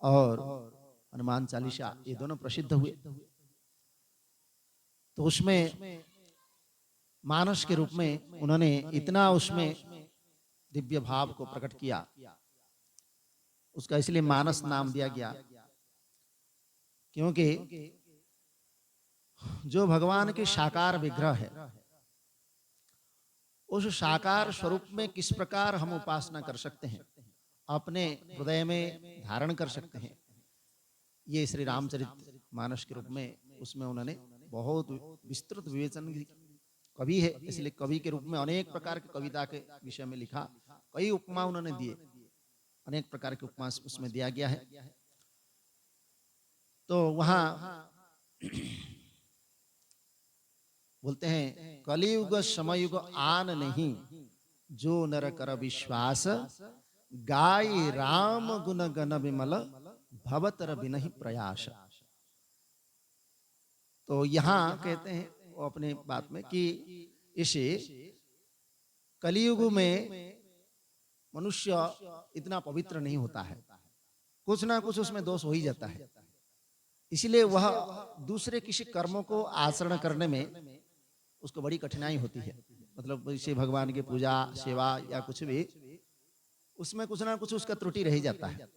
और हनुमान चालीसा, ये दोनों प्रसिद्ध हुए। तो उसमें मानस के रूप में उन्होंने इतना उसमें दिव्य भाव को प्रकट किया, उसका इसलिए मानस नाम दिया गया, क्योंकि जो भगवान के साकार विग्रह है, उस साकार स्वरूप में किस प्रकार हम उपासना कर सकते हैं, अपने हृदय में धारण कर सकते हैं, ये श्री रामचरित मानस के रूप में उसमें उन्होंने बहुत विस्तृत विवेचन। कवि है, इसलिए कवि के रूप में अनेक प्रकार की कविता के विषय में लिखा, कई उपमा उन्होंने दिए, अनेक प्रकार के उपमा उसमें दिया गया है। तो वहां बोलते हैं, कलियुग समयुग आन नहीं, जो नर कर विश्वास, गाय राम गुण गण विमल, भवतर बिनहि प्रयास। तो यहाँ कहते हैं वो अपने बात में कि इसे कलियुग में मनुष्य इतना पवित्र नहीं होता है, कुछ ना कुछ उसमें दोष हो ही जाता है, इसलिए वह दूसरे किसी कर्मों को आचरण करने में उसको बड़ी कठिनाई होती है। मतलब जैसे भगवान की पूजा सेवा या कुछ भी, उसमें कुछ ना कुछ उसका त्रुटि रह जाता है।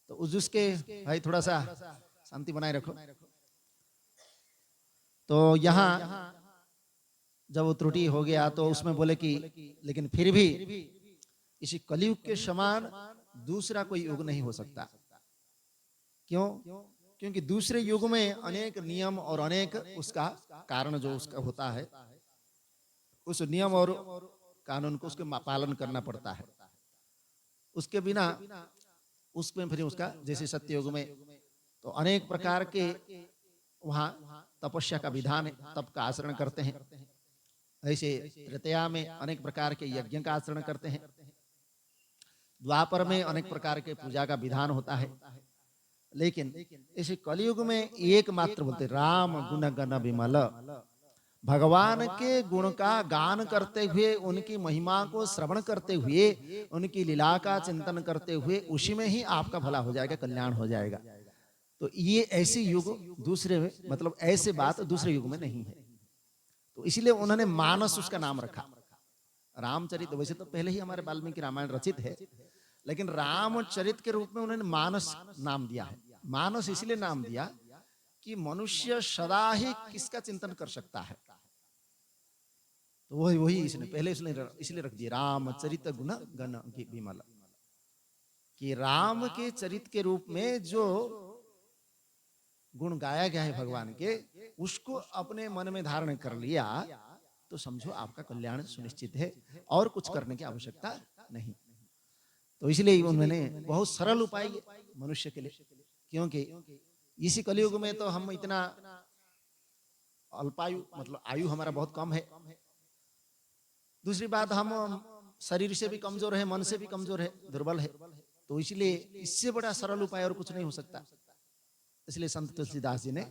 तो उस जिसके भाई थोड़ा सा शांति बनाए रखो। तो यहाँ जब वो त्रुटि हो गया तो उसमें बोले कि लेकिन फिर भी इसी कलयुग के समान दूसरा कोई युग नहीं हो सकता। क्यों? क्योंकि दूसरे युग में अनेक नियम और अनेक उसका कारण जो उसका होता है, उस नियम और कानून को उसके पालन करना पड़ता है। उसके बिना उसमें फिर उसका जैसे सत्ययुग में तो अनेक प्रकार के वहां तपस्या का विधान है, तप का आचरण करते हैं। ऐसे त्रेतया में अनेक प्रकार के यज्ञ का आचरण करते हैं। द्वापर में अनेक प्रकार के पूजा का विधान होता है। लेकिन इस कलयुग में एकमात्र बोलते राम गुण गण विमल, भगवान के गुण का गान करते हुए, उनकी महिमा को श्रवण करते हुए, उनकी लीला का चिंतन करते हुए, उसी में ही आपका भला हो जाएगा, कल्याण हो जाएगा। तो ये ऐसे युग दूसरे मतलब ऐसे बात दूसरे युग में नहीं है। तो इसलिए उन्होंने मानस उसका नाम रखा। रामचरित वैसे तो पहले ही हमारे वाल्मीकि रामायण रचित है, लेकिन रामचरित के रूप में उन्होंने मानस नाम दिया है। मानस इसलिए नाम दिया कि मनुष्य सदा ही किसका चिंतन कर सकता है। तो वही वही इसने पहले इसलिए रख दिया रामचरित गुण गण विमल, कि राम के चरित के रूप में जो गुण गाया गया है भगवान के, उसको अपने मन में धारण कर लिया तो समझो आपका कल्याण सुनिश्चित है, और कुछ करने की आवश्यकता नहीं। तो इसलिए उन्होंने बहुत सरल उपाय मनुष्य के लिए, क्योंकि इसी कलयुग में तो हम इतना अल्पायु, मतलब आयु हमारा बहुत कम है। दूसरी बात, हम शरीर से भी कमजोर है, मन से भी कमजोर है, दुर्बल है। तो इसलिए इससे बड़ा सरल उपाय और कुछ नहीं हो सकता। इसलिए संत तुलसीदास जी ने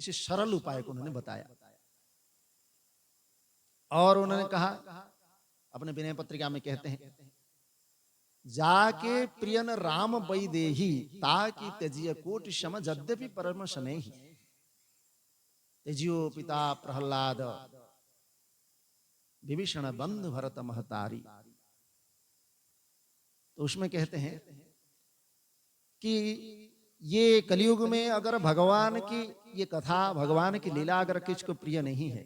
इसे सरल उपाय को उन्होंने बताया। और उन्होंने कहा, अपने विनय पत्रिका में कहते हैं, जाके प्रियन राम वैदेही, ताकि त्यजिय कोटि सम यद्यपि परम स्नेही, त्यजियो पिता प्रहलाद, विभीषण बंधु भरत महतारी। तो उसमें कहते हैं कि ये कलयुग में अगर भगवान की ये कथा, भगवान की लीला अगर किसको प्रिय नहीं है,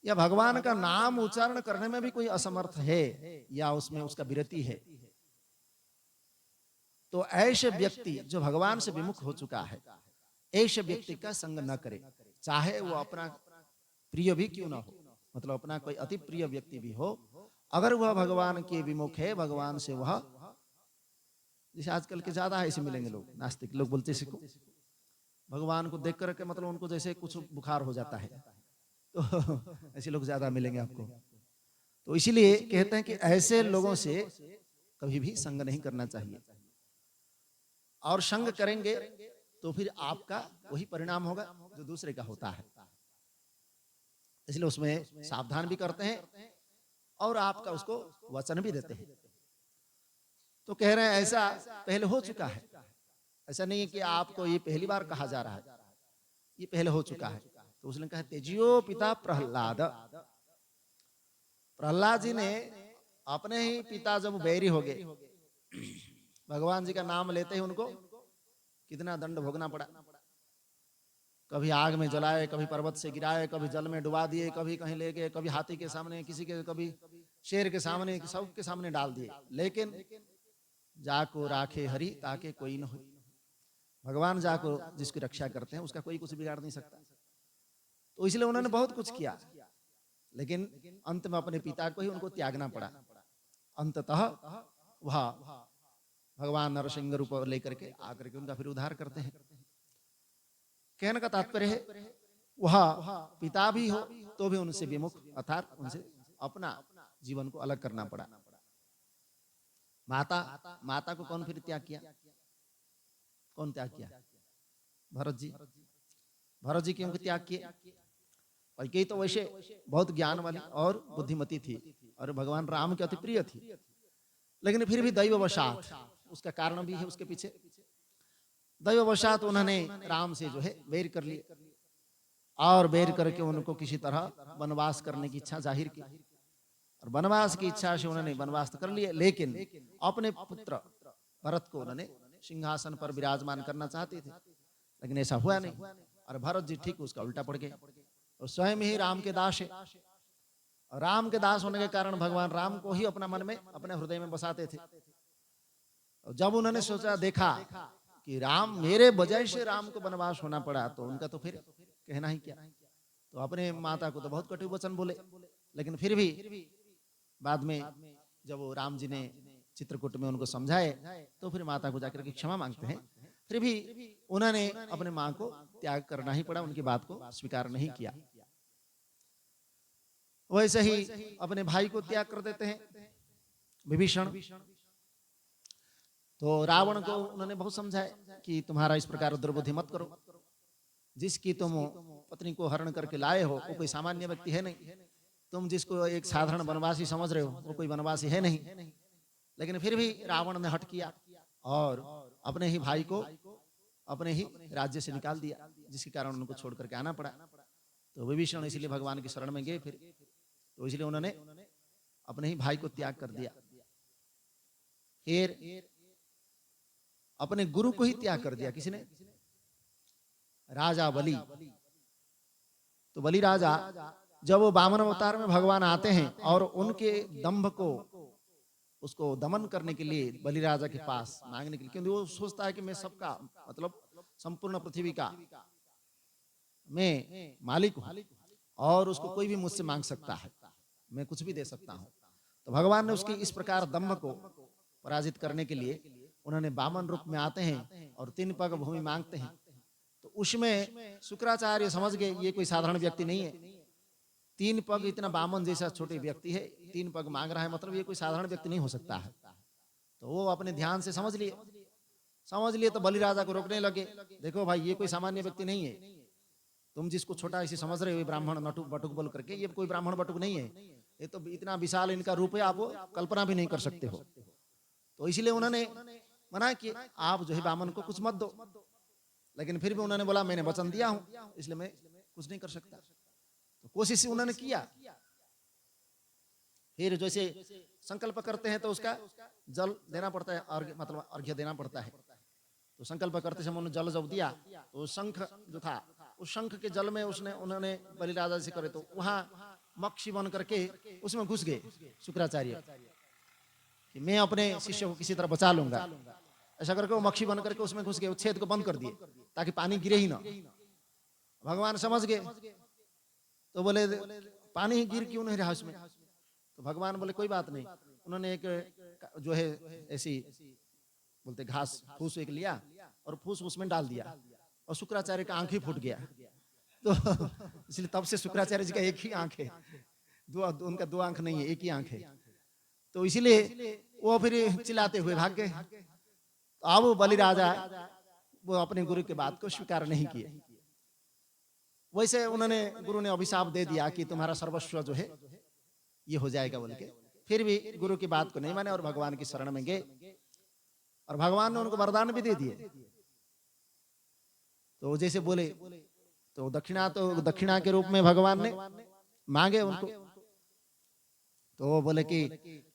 या भगवान का नाम उच्चारण करने में भी कोई असमर्थ है, या उसमें उसका विरति है, तो ऐसे व्यक्ति जो भगवान से विमुख हो चुका है, ऐसे व्यक्ति का संग न करे, चाहे वो अपना प्रिय भी क्यों ना हो, मतलब अपना कोई अति प्रिय व्यक्ति भी हो, अगर वह भगवान के विमुख है, भगवान से वह, जैसे आजकल के ज्यादा ऐसे मिलेंगे लोग, नास्तिक लोग बोलते सिको भगवान को देख करके मतलब उनको जैसे कुछ बुखार हो जाता है, तो ऐसे लोग ज्यादा मिलेंगे आपको। तो इसीलिए कहते हैं कि ऐसे लोगों से कभी भी संग नहीं करना चाहिए, और संग करेंगे तो फिर आपका वही परिणाम होगा जो दूसरे का होता है। इसलिए उसमें सावधान भी करते हैं और आपका उसको वचन भी देते हैं। तो कह रहे हैं ऐसा पहले हो चुका है, ऐसा नहीं है कि आपको ये पहली बार कहा जा रहा है, ये पहले हो चुका है। तो उसने कहा तेजियो पिता प्रहलाद, प्रहलाद जी ने अपने ही पिता जब बैरी हो गए, भगवान जी का नाम लेते ही उनको कितना दंड भोगना पड़ा। कभी आग में जलाए, कभी पर्वत से गिराए, कभी जल में डुबा दिए, कभी कहीं ले गए, कभी हाथी के सामने, किसी के कभी शेर के सामने, सबके सामने डाल दिए। लेकिन जाको राखे हरि ताके कोई न हो, भगवान जाको जिसकी रक्षा करते हैं उसका कोई कुछ बिगाड़ नहीं सकता। तो इसलिए उन्होंने बहुत कुछ किया, लेकिन अंत में अपने पिता को ही उनको त्यागना पड़ा। अंततः वह भगवान नरसिंह रूप लेकर के आकर के उनका फिर उद्धार करते हैं। कहने का तात्पर्य है वह पिता भी हो तो भी उनसे विमुख, अर्थात उनसे अपना जीवन को अलग करना पड़ा। माता को कौन फिर त्याग किया? कौन त्याग किया? भरत जी। भरत जी क्यों त्याग किए? कैकेयी तो वैसे बहुत ज्ञान वाली और बुद्धिमती थी और भगवान राम के अति प्रिय थी, लेकिन फिर भी दैववशात, उसका कारण भी है उसके पीछे, दैववशात उन्होंने राम से जो है बैर कर लिए और बैर करके उनको किसी तरह वनवास करने की इच्छा जाहिर की, और वनवास की इच्छा से उन्होंने वनवास कर लिए, लेकिन अपने पुत्र भरत को उन्होंने सिंहासन पर विराजमान करना चाहते थे, लेकिन ऐसा हुआ नहीं। और भरत जी ठीक उसका उल्टा पड़ गए, और स्वयं ही राम के दास है, और राम के दास होने के कारण भगवान राम को ही अपना मन में, अपने हृदय में बसाते थे। और जब उन्होंने सोचा, देखा कि राम मेरे वजह से राम को वनवास होना पड़ा, तो उनका तो फिर कहना ही क्या। तो अपने माता को तो बहुत कटु वचन बोले, लेकिन फिर भी बाद में जब वो राम जी ने चित्रकूट में उनको समझाए, तो फिर माता को जाकर के क्षमा मांगते हैं। फिर भी उन्होंने अपने माँ को त्याग करना ही पड़ा, उनकी बात को स्वीकार नहीं किया। वैसे ही अपने भाई को त्याग कर देते हैं विभीषण। तो रावण को उन्होंने बहुत समझाया कि तुम्हारा इस प्रकार दुर्बुद्धि मत करो, जिसकी तुम पत्नी को हरण करके लाए हो वो कोई सामान्य व्यक्ति है नहीं, तुम जिसको एक साधारण वनवासी समझ रहे हो वो कोई वनवासी है नहीं। लेकिन फिर भी रावण ने हट किया और अपने ही भाई को अपने ही राज्य से निकाल दिया, जिसके कारण उनको छोड़ करके आना पड़ा। तो विभीषण इसलिए भगवान की शरण में गए फिर, तो इसलिए उन्होंने अपने ही भाई को त्याग कर दिया। फिर अपने गुरु को ही त्याग कर दिया किसने? राजा बलि। तो बलि राजा जब वो वामन अवतार में भगवान आते हैं और उनके दंभ को, उसको दमन करने के लिए बलि राजा के पास मांगने के लिए, क्योंकि वो सोचता है कि मैं सबका मतलब संपूर्ण पृथ्वी का मैं मालिक हूं और उसको कोई भी मुझसे मांग सकता है, मैं कुछ भी दे सकता हूं। तो भगवान ने उसकी इस प्रकार दंभ को पराजित करने के लिए उन्होंने वामन रूप में आते हैं और 3 पग भूमि मांगते हैं। तो उसमें शुक्राचार्य समझ गए ये कोई साधारण व्यक्ति नहीं है, 3 पग इतना वामन जैसा छोटे व्यक्ति है, 3 पग मांग रहा है, मतलब ये कोई साधारण व्यक्ति नहीं हो सकता है। तो वो अपने ध्यान से समझ लिए तो बलि राजा को रोकने लगे, देखो भाई ये कोई सामान्य व्यक्ति नहीं है, तुम जिसको छोटा ऐसे समझ रहे हो ब्राह्मण नटुक बटुक बोल करके, ये कोई ब्राह्मण बटुक नहीं है, ये तो इतना विशाल इनका रूप है, आप कल्पना भी नहीं कर सकते हो। तो इसलिए उन्होंने मना कि आप जो है वामन को कुछ मत दो, लेकिन फिर भी उन्होंने बोला मैंने वचन दिया हूं इसलिए मैं कुछ नहीं कर सकता। तो कोशिश उन्होंने किया। फिर जैसे संकल्प करते हैं तो उसका जल देना पड़ता है, मतलब अर्घ्य देना पड़ता है। तो संकल्प करते समय उन्होंने जल जब दिया तो शंख जो था, उस शंख के जल में उन्होंने बलि राजा से करे, तो वहां मक्षी बन करके उसमें घुस गए शुक्राचार्य कि मैं अपने शिष्य को किसी तरह बचा लूंगा। ऐसा करके वो मक्षी बन करके उसमें घुस गए, छेद को बंद कर दिए ताकि पानी गिरे ही ना। भगवान समझ गए तो बोले पानी ही गिर क्यों नहीं रहा उसमें? तो भगवान बोले कोई बात नहीं। उन्होंने एक जो है ऐसी बोलते घास फूस एक लिया और फूस उसमें डाल दिया और शुक्राचार्य का आंख ही फूट गया। तो इसलिए तब से शुक्राचार्य जी का एक ही आंख है, उनका 2 आंख नहीं है, एक ही आंख है। तो इसलिए वो फिर चिल्लाते हुए भाग गए। तो अब बलि राजा वो अपने गुरु की बात को स्वीकार नहीं किए। वैसे उन्होंने गुरु ने अभिशाप दे दिया कि तुम्हारा सर्वस्व जो है ये हो जाएगा बोल के, फिर भी गुरु की बात को नहीं माने और भगवान की शरण में गए। और भगवान ने उनको वरदान भी दे दिए। तो जैसे बोले तो दक्षिणा के रूप में भगवान ने मांगे उनको। तो वो बोले कि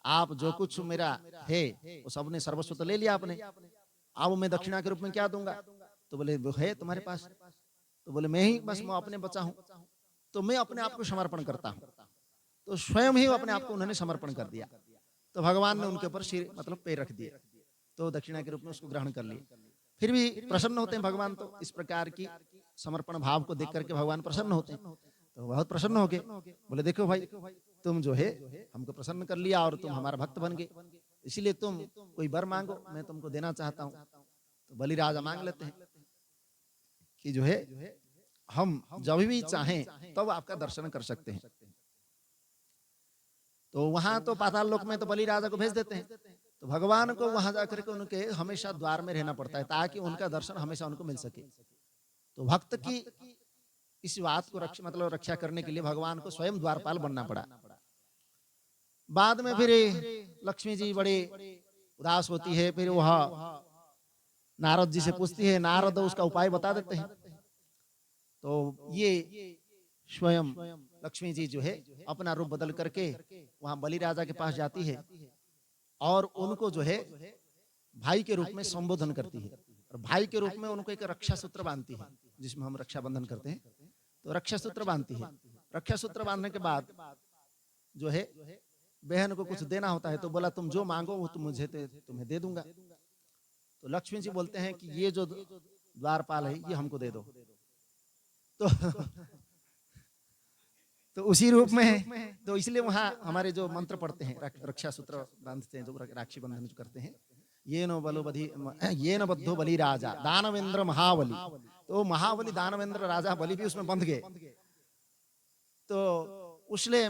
आप जो कुछ मेरा है वो सबने सर्वस्व तो ले लिया आपने, अब मैं दक्षिणा के रूप में क्या दूंगा? तो बोले वो है तुम्हारे पास। तो बोले मैं ही बस मैं अपने बचा हूं, तो मैं अपने आप को समर्पण करता हूं। तो स्वयं ही अपने आप को उन्होंने समर्पण कर दिया। तो भगवान ने उनके ऊपर सिर मतलब पैर रख दिए, तो दक्षिणा के रूप में उसको ग्रहण कर लिए। फिर भी प्रसन्न होते हैं भगवान, तो इस प्रकार की समर्पण भाव को देख करके भगवान प्रसन्न होते हैं। तो बहुत प्रसन्न हो गए, बोले देखो भाई तुम जो है हमको प्रसन्न कर लिया और तुम हमारा भक्त बन गए, इसीलिए तुम कोई वर मांगो, मैं तुमको देना चाहता हूँ। तो बलि राजा मांग लेते हैं कि जो है हम जब भी चाहें तब आपका दर्शन कर सकते हैं। तो वहां तो पाताल लोक में तो बलि राजा को भेज देते हैं, तो भगवान को वहां जाकर के उनके हमेशा द्वार में रहना पड़ता है ताकि उनका दर्शन हमेशा उनको मिल सके। तो भक्त की इस बात को रक्षा करने के लिए भगवान को स्वयं द्वारपाल बनना पड़ा। बाद में फिर लक्ष्मी जी बड़े उदास होती है, फिर वह नारद जी से पूछती है, नारद उसका उपाय बता देते हैं। तो ये स्वयं लक्ष्मी जी जो है अपना रूप बदल करके वहां बलि राजा के पास जाती है और उनको जो है भाई के रूप में संबोधन करती है, और भाई के रूप में उनको एक रक्षा सूत्र बांधती है, जिसमें हम रक्षाबंधन करते हैं। तो रक्षा सूत्र बांधती है। रक्षा सूत्र बांधने के बाद जो है बहन को कुछ देना होता है, तो बोला तुम जो मांगो वो तुम मुझे तुम्हें दे दूंगा। तो लक्ष्मी जी बोलते हैं कि ये जो द्वारपाल है ये हमको दे दो। तो तो उसी रूप में है, तो इसलिए वहां हमारे जो मंत्र पढ़ते हैं, रक्षा सूत्र बांधते हैं, जो राखी बंधन जो करते हैं, ये न बद्धो बलि राजा दानवेंद्र महाबली। तो महाबली दानवेंद्र राजा बलि भी उसमें बंध गए। तो उसने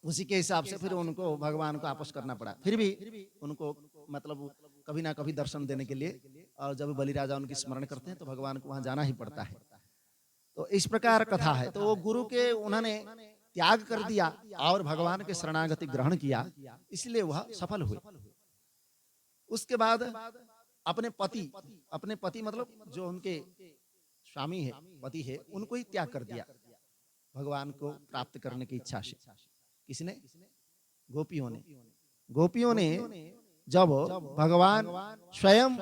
उसी के हिसाब से फिर उनको भगवान को आपस करना पड़ा। फिर भी उनको मतलब कभी ना कभी दर्शन देने के लिए, और जब बलि राजा उनकी स्मरण करते हैं तो भगवान को वहां जाना ही पड़ता है। तो इस प्रकार कथा है। तो वो गुरु के उन्होंने त्याग कर दिया और भगवान के शरणागति ग्रहण किया, इसलिए वह सफल हुए। उसके बाद अपने पति मतलब जो उनके स्वामी है, पति है, उनको ही त्याग कर दिया भगवान को प्राप्त करने की इच्छा से। किसने? गोपियों ने जब भगवान स्वयं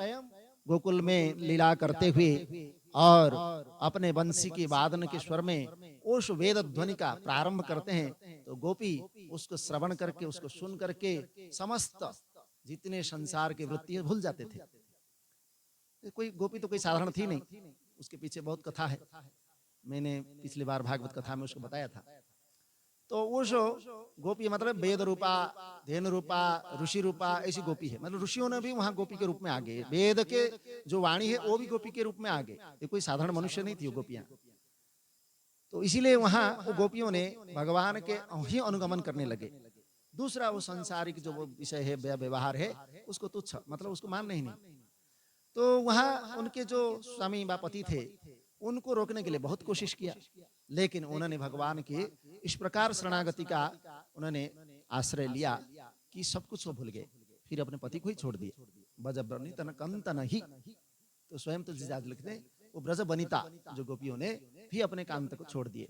गोकुल में लीला करते हुए और अपने बंसी की वादन के स्वर में उस वेद ध्वनि का प्रारंभ करते हैं, तो गोपी उसको श्रवण करके, उसको सुन करके समस्त जितने संसार की वृत्ति भूल जाते थे। कोई गोपी तो कोई साधारण थी नहीं, उसके पीछे बहुत कथा है। मैंने पिछली बार भागवत कथा में उसको बताया था। तो उस गोपी मतलब वेद रूपा, धेनु रूपा, ऋषि रूपा, ऐसी गोपी है। मतलब ऋषियों ने भी वहां गोपी के रूप में आ गए, वेद के जो वाणी है वो भी गोपी के रूप में आ गए। ये कोई साधारण मनुष्य नहीं थी वो गोपियां। तो इसीलिए वहां वो गोपियों ने भगवान के ही अनुगमन करने लगे। दूसरा वो संसारिक जो वो विषय है, व्यवहार है, उसको तुच्छ मतलब उसको मान नहीं। तो वहां उनके जो स्वामी व पति थे उनको रोकने के लिए बहुत कोशिश किया, लेकिन उन्होंने भगवान के इस प्रकार शरणागति का उन्होंने आश्रय लिया कि सब कुछ वो भूल गए, फिर अपने पति को ही छोड़ दिए। ब्रज बनिता कंतन ही, तो स्वयं तो जिजाज लिखते हैं वो ब्रज बनिता जो गोपियों ने भी अपने कांत को छोड़ दिए।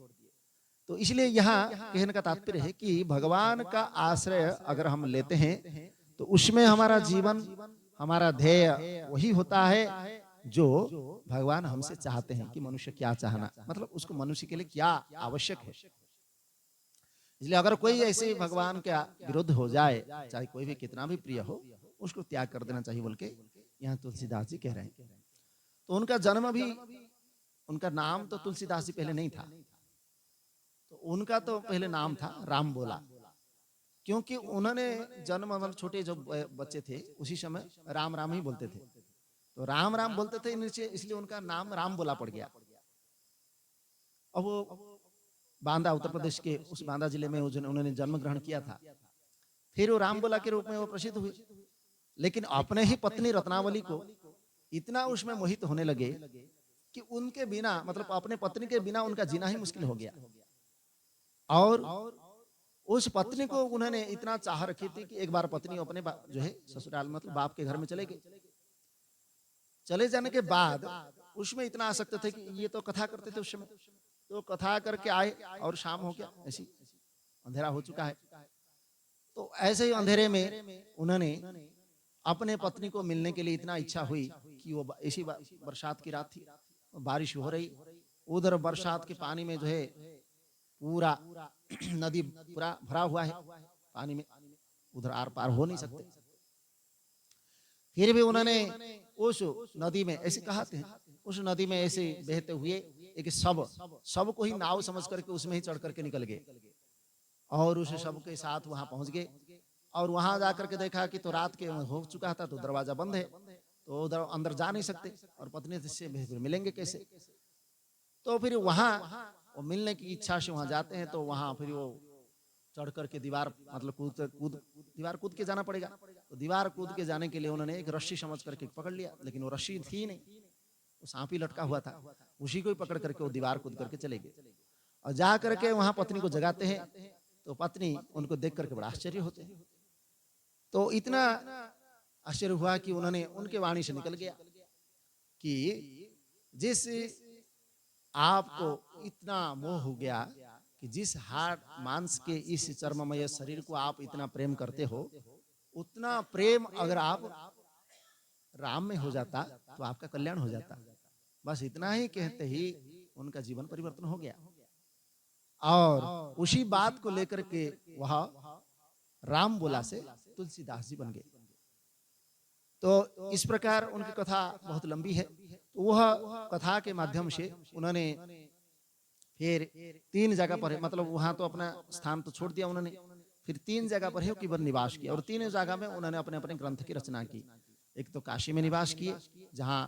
तो इसलिए यहाँ कहने का तात्पर्य है कि भगवान का आश्रय अगर हम लेते हैं तो उसमें हमारा जीवन, हमारा ध्येय वही होता है जो भगवान हमसे चाहते हैं कि मनुष्य क्या चाहना, मतलब उसको मनुष्य के लिए क्या आवश्यक है। इसलिए अगर कोई ऐसे भगवान का विरुद्ध हो जाए, चाहे कोई भी कितना भी प्रिय हो, उसको त्याग कर देना चाहिए बोल के यहाँ तुलसीदास जी कह रहे हैं। तो उनका जन्म भी, उनका नाम तो तुलसीदास जी पहले नहीं था, तो उनका तो पहले नाम था राम बोला, क्योंकि उन्होंने जन्म मतलब छोटे जो बच्चे थे उसी समय राम राम ही बोलते थे, तो राम राम बोलते थे इसलिए उनका नाम राम बोला पड़ गया। अब वो बांदा, उत्तर प्रदेश के उस बांदा जिले में उन्होंने जन्म ग्रहण किया था। फिर वो राम बोला के रूप में वो प्रसिद्ध हुए, लेकिन अपने ही पत्नी रत्नावली को इतना उसमें मोहित होने लगे कि उनके बिना, मतलब अपने पत्नी के बिना उनका जीना ही मुश्किल हो गया। और उस पत्नी को उन्होंने इतना चाह रखी थी कि एक बार पत्नी अपने जो है ससुराल मतलब बाप के घर में चले गए। चले जाने के बाद उसमें इतना आसक्त थे कि ये तो कथा करते थे उस समय, तो कथा करके आए और शाम हो गया, ऐसी अंधेरा हो चुका है। तो ऐसे ही अंधेरे में उन्होंने अपने पत्नी को मिलने के लिए इतना इच्छा हुई कि वो ऐसी बरसात की रात थी, बारिश हो रही, उधर बरसात के पानी में जो है पूरा नदी पूरा भरा हुआ है पानी में, उधर आर पार हो नहीं सकते। फिर भी उन्होंने उस नदी में ऐसे कहते हैं, उस नदी में ऐसे बहते हुए एक सब को ही नाव समझ करके उसमें ही चढ़ करके निकल गए और उस सब के साथ वहां पहुंच गए। और वहां जाकर के देखा कि तो रात के हो चुका था, तो दरवाजा बंद है, तो उधर अंदर जा नहीं सकते और पत्नी से मिलेंगे कैसे। तो फिर वहां वो मिलने की इच्छा से वहां जाते हैं, तो वहां फिर वो चढ़ करके दीवार मतलब दीवार कूद के जाना पड़ेगा। तो दीवार कूद के जाने के लिए उन्होंने एक रस्सी समझ करके पकड़ लिया, लेकिन वो रस्सी थी नहीं, वो सांप ही लटका हुआ था, उसी को ही पकड़ करके वो दीवार कूद करके चले गए। और जा करके वहां पत्नी को जगाते हैं, तो पत्नी उनको देख करके बड़ा आश्चर्य होते हैं। तो इतना आश्चर्य हुआ कि उन्होंने उनके वाणी से निकल गया कि जिस आपको इतना मोह हो गया कि जिस हाड़ मांस के इस चर्ममय शरीर को आप इतना प्रेम करते हो, उतना प्रेम अगर आप राम में हो जाता तो आपका कल्याण हो जाता। बस इतना ही कहते ही उनका जीवन परिवर्तन हो गया और उसी बात को लेकर के वह राम बोला से तुलसीदास जी बन गए। तो इस प्रकार उनकी कथा बहुत लंबी है। तो वह कथा के माध्यम से उन्होंने फिर 3 जगह पर, मतलब वहां तो अपना स्थान तो छोड़ दिया उन्होंने, फिर 3 जगह पर है कि वन निवास किया और 3 जगह में उन्होंने अपने अपने ग्रंथ की रचना की। एक तो काशी में निवास किए, जहाँ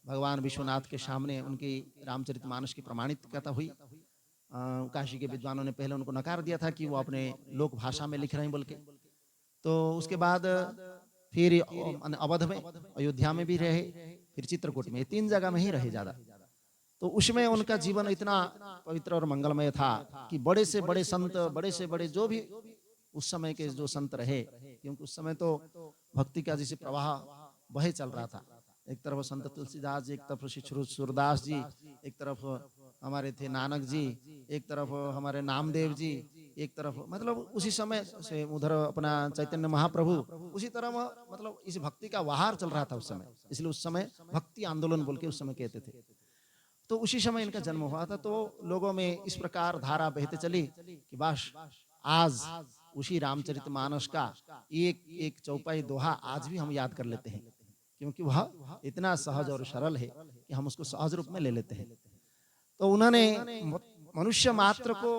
भगवान विश्वनाथ के सामने उनकी रामचरितमानस की प्रमाणित कथा हुई। काशी के विद्वानों ने पहले उनको नकार दिया था कि वो अपने लोक भाषा में लिख रहे हैं बोल के। तो उसके बाद फिर अवध में, अयोध्या में भी रहे, फिर चित्रकूट में, 3 जगह में ही रहे ज्यादा। तो उसमें उनका जीवन इतना पवित्र और मंगलमय था कि बड़े से बड़े संत, बड़े से बड़े जो भी उस समय के जो संत रहे, क्योंकि उस समय तो भक्ति का जैसे प्रवाह बहे चल रहा था। एक तरफ संत तुलसीदास जी, एक तरफ श्री सूरदास जी, एक तरफ हमारे थे नानक जी, एक तरफ हमारे नामदेव जी, एक तरफ मतलब उसी समय से उधर अपना चैतन्य महाप्रभु, उसी तरह मतलब इस भक्ति का वहार चल रहा था उस समय, इसलिए उस समय भक्ति आंदोलन बोल के उस समय कहते थे। तो उसी समय इनका जन्म हुआ था। तो लोगों में इस प्रकार धारा बहते चली कि बस आज उसी रामचरितमानस का एक एक चौपाई दोहा आज भी हम याद कर लेते हैं, क्योंकि वह इतना सहज और सरल है कि हम उसको सहज रूप में ले लेते हैं। तो उन्होंने मनुष्य मात्र को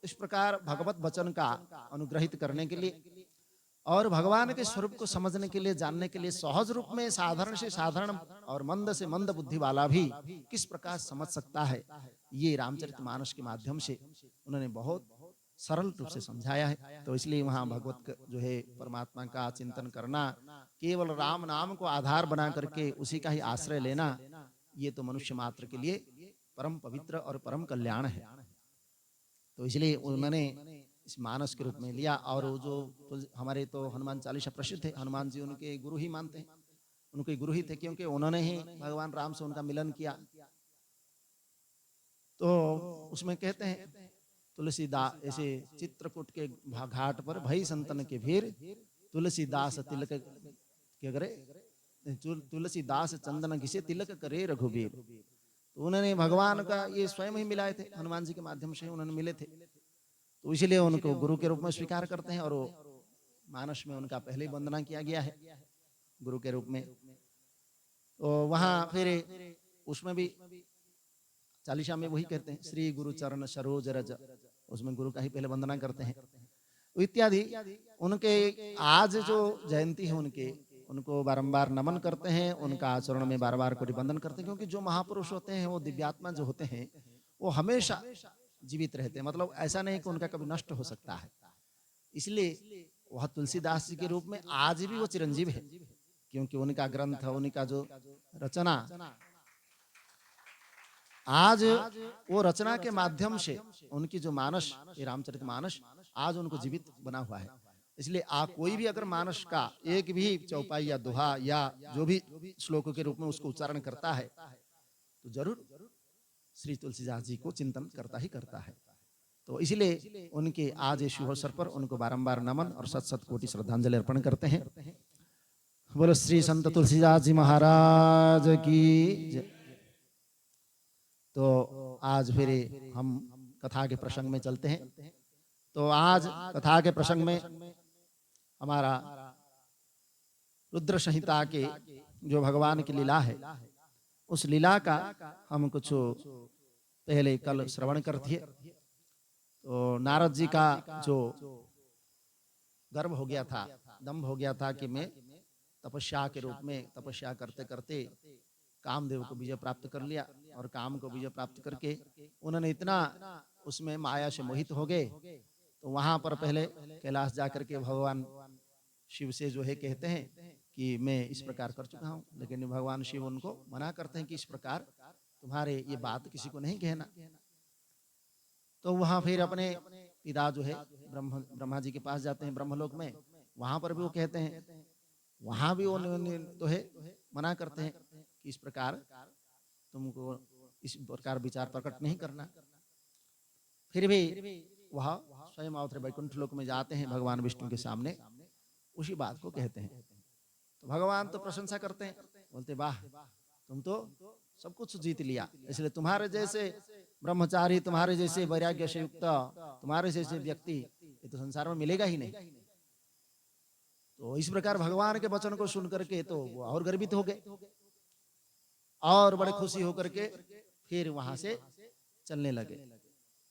इस प्रकार भगवत वचन का अनुग्रहित करने के लिए और भगवान के स्वरूप को समझने के लिए, जानने के लिए सहज रूप में साधारण से साधारण और मंद से मंद बुद्धि वाला भी किस प्रकार समझ सकता है, ये रामचरितमानस के माध्यम से उन्होंने बहुत सरल रूप से समझाया है। तो इसलिए वहाँ भगवत जो है परमात्मा का चिंतन करना, केवल राम नाम को आधार बना करके उसी का ही आश्रय लेना, ये तो मनुष्य मात्र के लिए परम पवित्र और परम कल्याण है। तो इसलिए उन्होंने इस मानस के रूप में लिया। और वो जो हमारे तो हनुमान चालीसा प्रसिद्ध है, हनुमान जी उनके गुरु ही मानते हैं, उनके गुरु ही थे, क्योंकि उन्होंने ही भगवान राम से उनका मिलन किया। तो उसमें कहते हैं तुलसीदास ऐसे चित्रकूट के घाट पर भई संतन के भीर तुलसीदास तिलक के करे, तुलसीदास चंदन घिसे तिलक करे रघुबीर। तो उन्होंने भगवान का ये स्वयं ही मिलाए थे, हनुमान जी के माध्यम से उन्होंने मिले थे। तो इसलिए उनको गुरु के रूप में स्वीकार करते हैं और वो मानस में उनका पहले ही वंदना किया गया है गुरु के रूप में। तो वहां फिर उसमें भी चालीसा में वही कहते हैं श्री गुरु चरण सरोज रज, उसमें गुरु का ही पहले वंदना करते हैं इत्यादि। उनके आज जो जयंती है उनको बारंबार नमन करते हैं, उनका आचरण में बार बार कोटि वंदन करते हैं, क्योंकि जो महापुरुष होते हैं वो दिव्यात्मा जो होते हैं वो हमेशा जीवित रहते हैं, मतलब ऐसा नहीं कि उनका कभी नष्ट हो सकता है। इसलिए वह तुलसीदास जी के रूप में आज भी वो चिरंजीव है, क्योंकि उनका ग्रंथ, उनका जो रचना आज वो रचना के माध्यम से उनकी जो मानस, ये रामचरितमानस आज उनको जीवित बना हुआ है। इसलिए कोई भी अगर मानस का एक भी चौपाई या दोहा या जो भी श्लोकों के रूप में उसको उच्चारण करता है तो जरूर श्री तुलसीदास जी को चिंतन करता ही करता है। तो इसलिए उनके आज इस शुभ अवसर पर उनको बारंबार नमन और सत सत कोटि श्रद्धांजलि अर्पण करते हैं। बोलो श्री संत तुलसीदास जी महाराज की। तो आज फिर हम कथा के प्रसंग में चलते हैं। तो आज कथा के प्रसंग में हमारा रुद्र संहिता के जो भगवान की लीला है उस लीला का हम कुछ पहले कल श्रवण कर दिए। तो नारद जी का जो गर्व हो गया था, दम्भ हो गया था कि मैं तपस्या के रूप में तपस्या करते करते कामदेव को विजय प्राप्त कर लिया और काम को विजय प्राप्त करके उन्होंने इतना उसमें माया से मोहित हो गए। तो वहां पर पहले कैलाश जाकर के भगवान शिव से जो है कहते हैं कि मैं इस प्रकार कर चुका हूँ, लेकिन भगवान शिव उनको मना करते हैं कि इस प्रकार तुम्हारे ये बात किसी को नहीं कहना। तो वहां फिर अपने पिता जो है ब्रह्मा जी के पास जाते हैं ब्रह्मलोक में। वहां पर भी वो कहते हैं, वहां भी वो तो है मना करते हैं कि इस प्रकार तुमको इस प्रकार विचार प्रकट नहीं करना। फिर भी वह स्वयं अवतरे वैकुंठ लोक में जाते हैं, भगवान विष्णु के सामने उसी बात को कहते हैं। तो भगवान तो प्रशंसा करते हैं, बोलते वाह तुम तो सब कुछ जीत लिया, इसलिए तुम्हारे जैसे ब्रह्मचारी, तुम्हारे जैसे वैराग्य से युक्त, तुम्हारे जैसे व्यक्ति ये तो संसार में मिलेगा ही नहीं। तो इस प्रकार भगवान के वचन को सुन करके तो वो और गर्वित हो गए और बड़े खुशी होकर के फिर वहां से चलने लगे।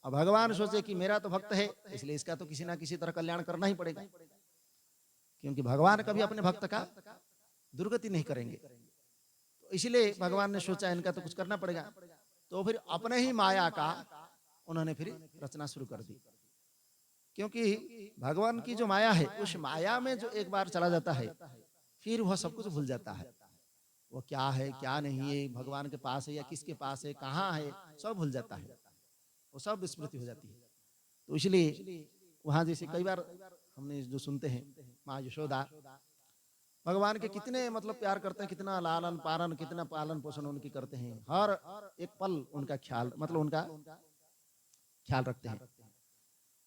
अब भगवान सोचे कि मेरा तो भक्त है, इसलिए इसका तो किसी ना किसी तरह कल्याण करना ही पड़ेगा, क्योंकि भगवान कभी अपने भक्त का दुर्गति नहीं करेंगे। तो इसलिए भगवान ने सोचा इनका तो कुछ करना पड़ेगा। तो फिर अपने ही माया का उन्होंने फिर रचना शुरू कर दी, क्योंकि भगवान की जो माया है उस माया में जो एक बार चला जाता है फिर वह सब कुछ भूल जाता है। वो क्या है क्या नहीं है, भगवान के पास है या किसके पास है, कहाँ है, सब भूल जाता है, वो सब विस्मृति हो जाती है। तो इसलिए वहां जैसे कई बार हमने जो सुनते हैं माँ यशोदा भगवान के कितने मतलब प्यार करते हैं, कितना लालन पालन, कितना पालन पोषण उनकी करते हैं, हर एक पल उनका ख्याल मतलब उनका ख्याल रखते हैं।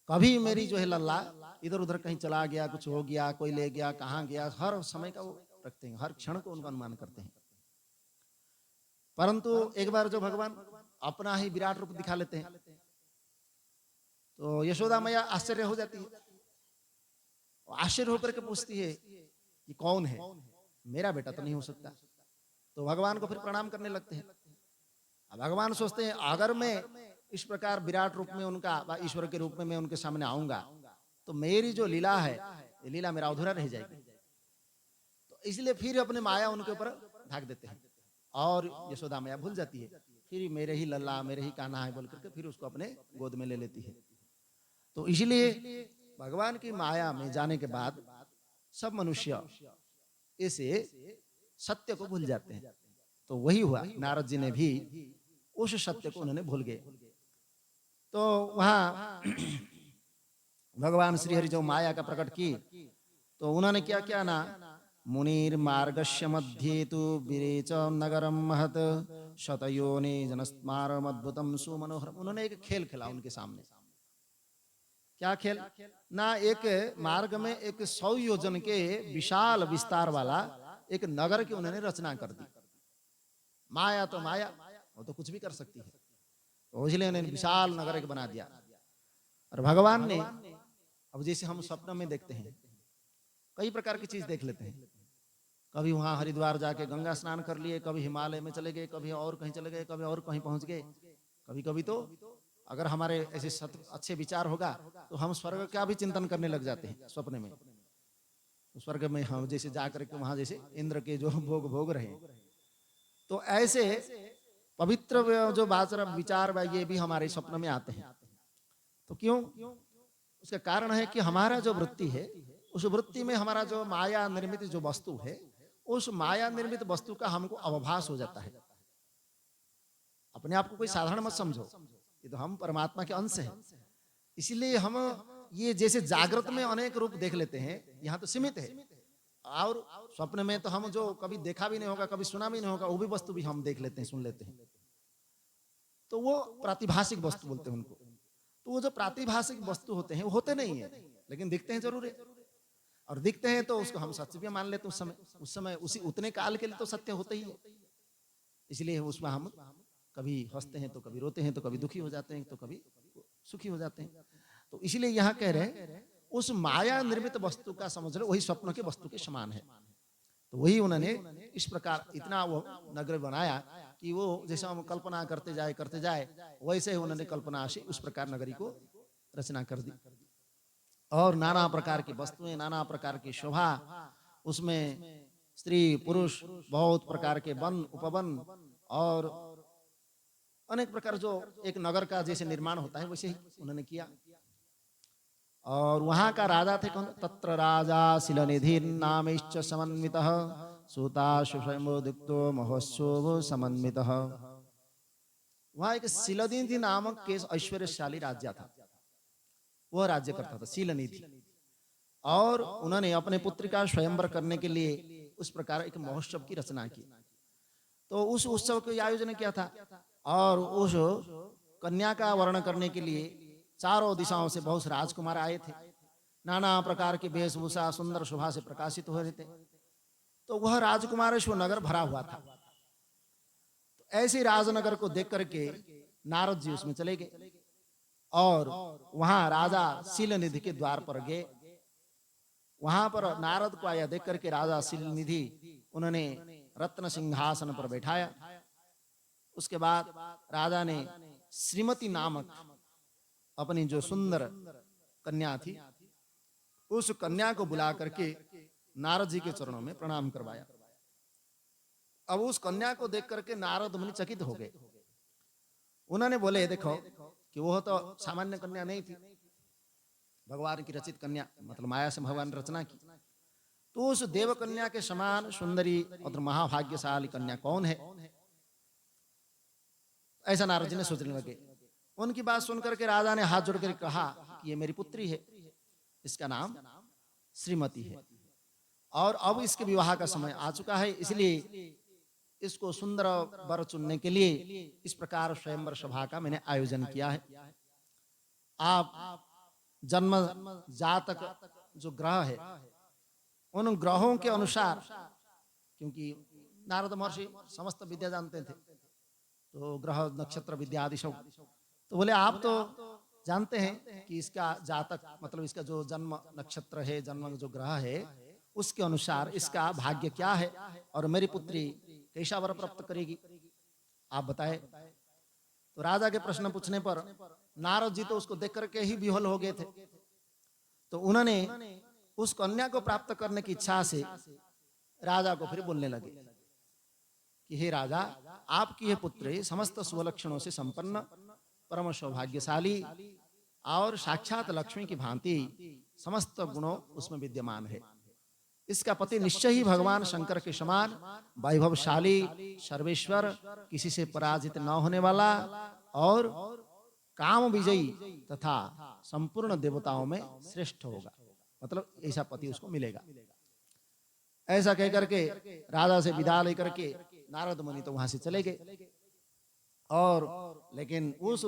कभी मेरी जो है लल्ला इधर उधर कहीं चला गया, कुछ हो गया, कोई ले गया, कहाँ गया, हर समय का वो रखते हैं, हर क्षण को उनका अनुमान करते हैं। परंतु एक बार जो भगवान अपना ही विराट रूप दिखा लेते हैं तो यशोदा मैया आश्चर्य हो जाती है। आश्चर्य होकर के पूछती है कि कौन है, मेरा बेटा तो नहीं हो सकता। तो भगवान को फिर प्रणाम करने लगते हैं। भगवान सोचते हैं अगर मैं इस प्रकार विराट रूप में उनका ईश्वर के रूप में मैं उनके सामने आऊंगा तो मेरी जो लीला है ये लीला मेरा अधूरा रह जाएगी। तो इसलिए फिर अपने माया उनके ऊपर ढाक देते हैं और यशोदा मैया भूल जाती है, फिर मेरे ही लल्ला मेरे ही कान्हा है बोल करके फिर उसको अपने गोद में ले लेती है। तो इसलिए भगवान की माया में जाने के बाद सब मनुष्य इसे सत्य को भूल जाते हैं। तो वही हुआ, नारद जी ने भी उस सत्य को उन्होंने भूल गए। तो वहां भगवान श्री हरि जो माया का प्रकट की तो उन्होंने क्या किया ना, मुनिर मार्गस्य मध्ये तु विरेच नगरम महत शतयोनि जनस्मारम अद्भुतम सुमनोहरम। उन्होंने एक खेल खेला उनके सामने। क्या खेल ना, एक मार्ग में एक 100 योजन के विशाल विस्तार वाला एक नगर की उन्होंने रचना कर दी। माया तो माया, वो तो कुछ भी कर सकती है, तो इसलिए उन्होंने विशाल नगर एक बना दिया। और भगवान ने अब जैसे हम स्वप्न में देखते हैं कई प्रकार की चीज देख लेते हैं, कभी वहां हरिद्वार जाके गंगा स्नान कर लिए, कभी हिमालय में चले गए, कभी और कहीं चले गए, कभी और कहीं पहुंच गए। कभी कभी तो अगर हमारे ऐसे अच्छे विचार होगा तो हम स्वर्ग का भी चिंतन करने लग जाते हैं स्वप्न में। तो स्वर्ग में हम जैसे जाकर के वहां जैसे इंद्र के जो भोग भोग रहे हैं, तो ऐसे पवित्र जो विचार ये भी हमारे स्वप्न में आते हैं। तो क्यों? उसका कारण है कि हमारा जो वृत्ति है उस वृत्ति में हमारा जो माया निर्मित जो वस्तु है उस माया निर्मित वस्तु का हमको अवभास हो जाता है। अपने आप को कोई साधारण मत समझो, ये तो हम परमात्मा के अंश हैं। इसलिए हम ये जैसे जागृत में अनेक रूप देख लेते हैं, यहाँ तो सीमित है, और स्वप्न में तो हम जो कभी देखा भी नहीं होगा, कभी सुना भी नहीं होगा, वो भी वस्तु भी हम देख लेते हैं, सुन लेते हैं, तो वो प्रातिभाषिक वस्तु बोलते हैं उनको। तो वो जो प्रातिभाषिक वस्तु होते हैं वो होते नहीं है, लेकिन दिखते हैं जरूर है, और दिखते हैं तो उसको हम सत्य भी मान लेते हैं। उस समय उसी उतने काल के लिए तो सत्य होते ही है, इसलिए उसमें हम कभी हंसते हैं तो कभी रोते हैं, तो कभी दुखी हो जाते हैं, तो कभी सुखी हो जाते हैं। तो इसलिए यहाँ कह रहे हैं उस माया निर्मित वस्तु का समझ लो वही स्वप्न के वस्तु के समान है। तो वही उन्होंने इस प्रकार इतना वो नगर बनाया कि वो जैसे हम कल्पना करते जाए वैसे ही उन्होंने कल्पना से उस प्रकार नगरी को रचना कर दी। और नाना प्रकार की वस्तुएं, नाना प्रकार की शोभा, उसमें स्त्री पुरुष, बहुत प्रकार के वन उपवन और अनेक प्रकार जो एक नगर का जैसे निर्माण होता है वैसे ही उन्होंने किया। और वहां का राजा थे कौन? तत्र राजा शिलनिधि नामैश्च समन्वितः सूताशुषयमुदिक्तो महोत्सव समन्वितः। वहां एक शिलनिधि नामक के ऐश्वर्यशाली राज्य था, वह राज्य करता था शिलनिधि। और उन्होंने अपने पुत्र का स्वयंवर करने के लिए उस प्रकार एक महोत्सव की रचना की। तो उस उत्सव के आयोजन किया था, और उस कन्या का वर्ण करने के लिए चारों दिशाओं से बहुत राजकुमार आए थे, नाना प्रकार की वेशभूषा सुंदर शोभा से प्रकाशित हो रहे थे। तो वह राजकुमारेश्वर नगर भरा हुआ था। तो ऐसे राजनगर को देख करके नारद जी उसमें चले गए, और वहां राजा शिलनिधि के द्वार पर गए। वहां पर नारद को आया देख करके राजा शिलनिधि उन्होंने रत्न सिंहासन पर बैठाया। उसके बाद राजा ने श्रीमती नामक अपनी जो सुंदर कन्या थी उस कन्या को बुला करके नारद जी के चरणों में प्रणाम करवाया। अब उस कन्या को देख करके नारद मुनि चकित हो गए। उन्होंने बोले देखो कि वह तो सामान्य कन्या नहीं थी, भगवान की रचित कन्या, मतलब माया से भगवान ने रचना की। तो उस देव कन्या के समान सुंदरी और महाभाग्यशाली कन्या कौन है, ऐसा नारद जी ने सोचने लगे। उनकी बात सुनकर के राजा ने हाथ जोड़कर कहा कि ये मेरी पुत्री है, इसका नाम श्रीमती है, और अब इसके विवाह का समय आ चुका है, इसलिए इसको सुंदर वर चुनने के लिए इस प्रकार स्वयंवर सभा का मैंने आयोजन किया है। आप जन्म जातक जो ग्रह है उन ग्रहों के अनुसार, क्योंकि नारद महर्षि समस्त विद्या जानते थे, तो ग्रह नक्षत्र विद्या आदि सब, तो बोले आप तो जानते हैं कि इसका जातक मतलब इसका जो जन्म नक्षत्र है, जन्म जो ग्रह है उसके अनुसार इसका भाग्य क्या है, और मेरी पुत्री कैसा वर प्राप्त करेगी, आप बताएं। तो राजा के प्रश्न पूछने पर नारद जी तो उसको देख करके ही विह्वल हो गए थे। तो उन्होंने उस कन्या को प्राप्त करने की इच्छा से राजा को फिर बोलने लगे कि हे राजा, आपकी यह पुत्री समस्त सुलक्षणों से संपन्न, परम सौभाग्यशाली और साक्षात लक्ष्मी की भांति समस्त गुणों उसमें विद्यमान है। इसका पति निश्चय ही भगवान शंकर के समान वैभवशाली, सर्वेश्वर, किसी से पराजित न होने वाला और काम विजयी तथा संपूर्ण देवताओं में श्रेष्ठ होगा, मतलब ऐसा पति उसको मिलेगा। ऐसा कहकर के राजा से विदा लेकर के नारद मुनि तो वहां से चले गए। और लेकिन उस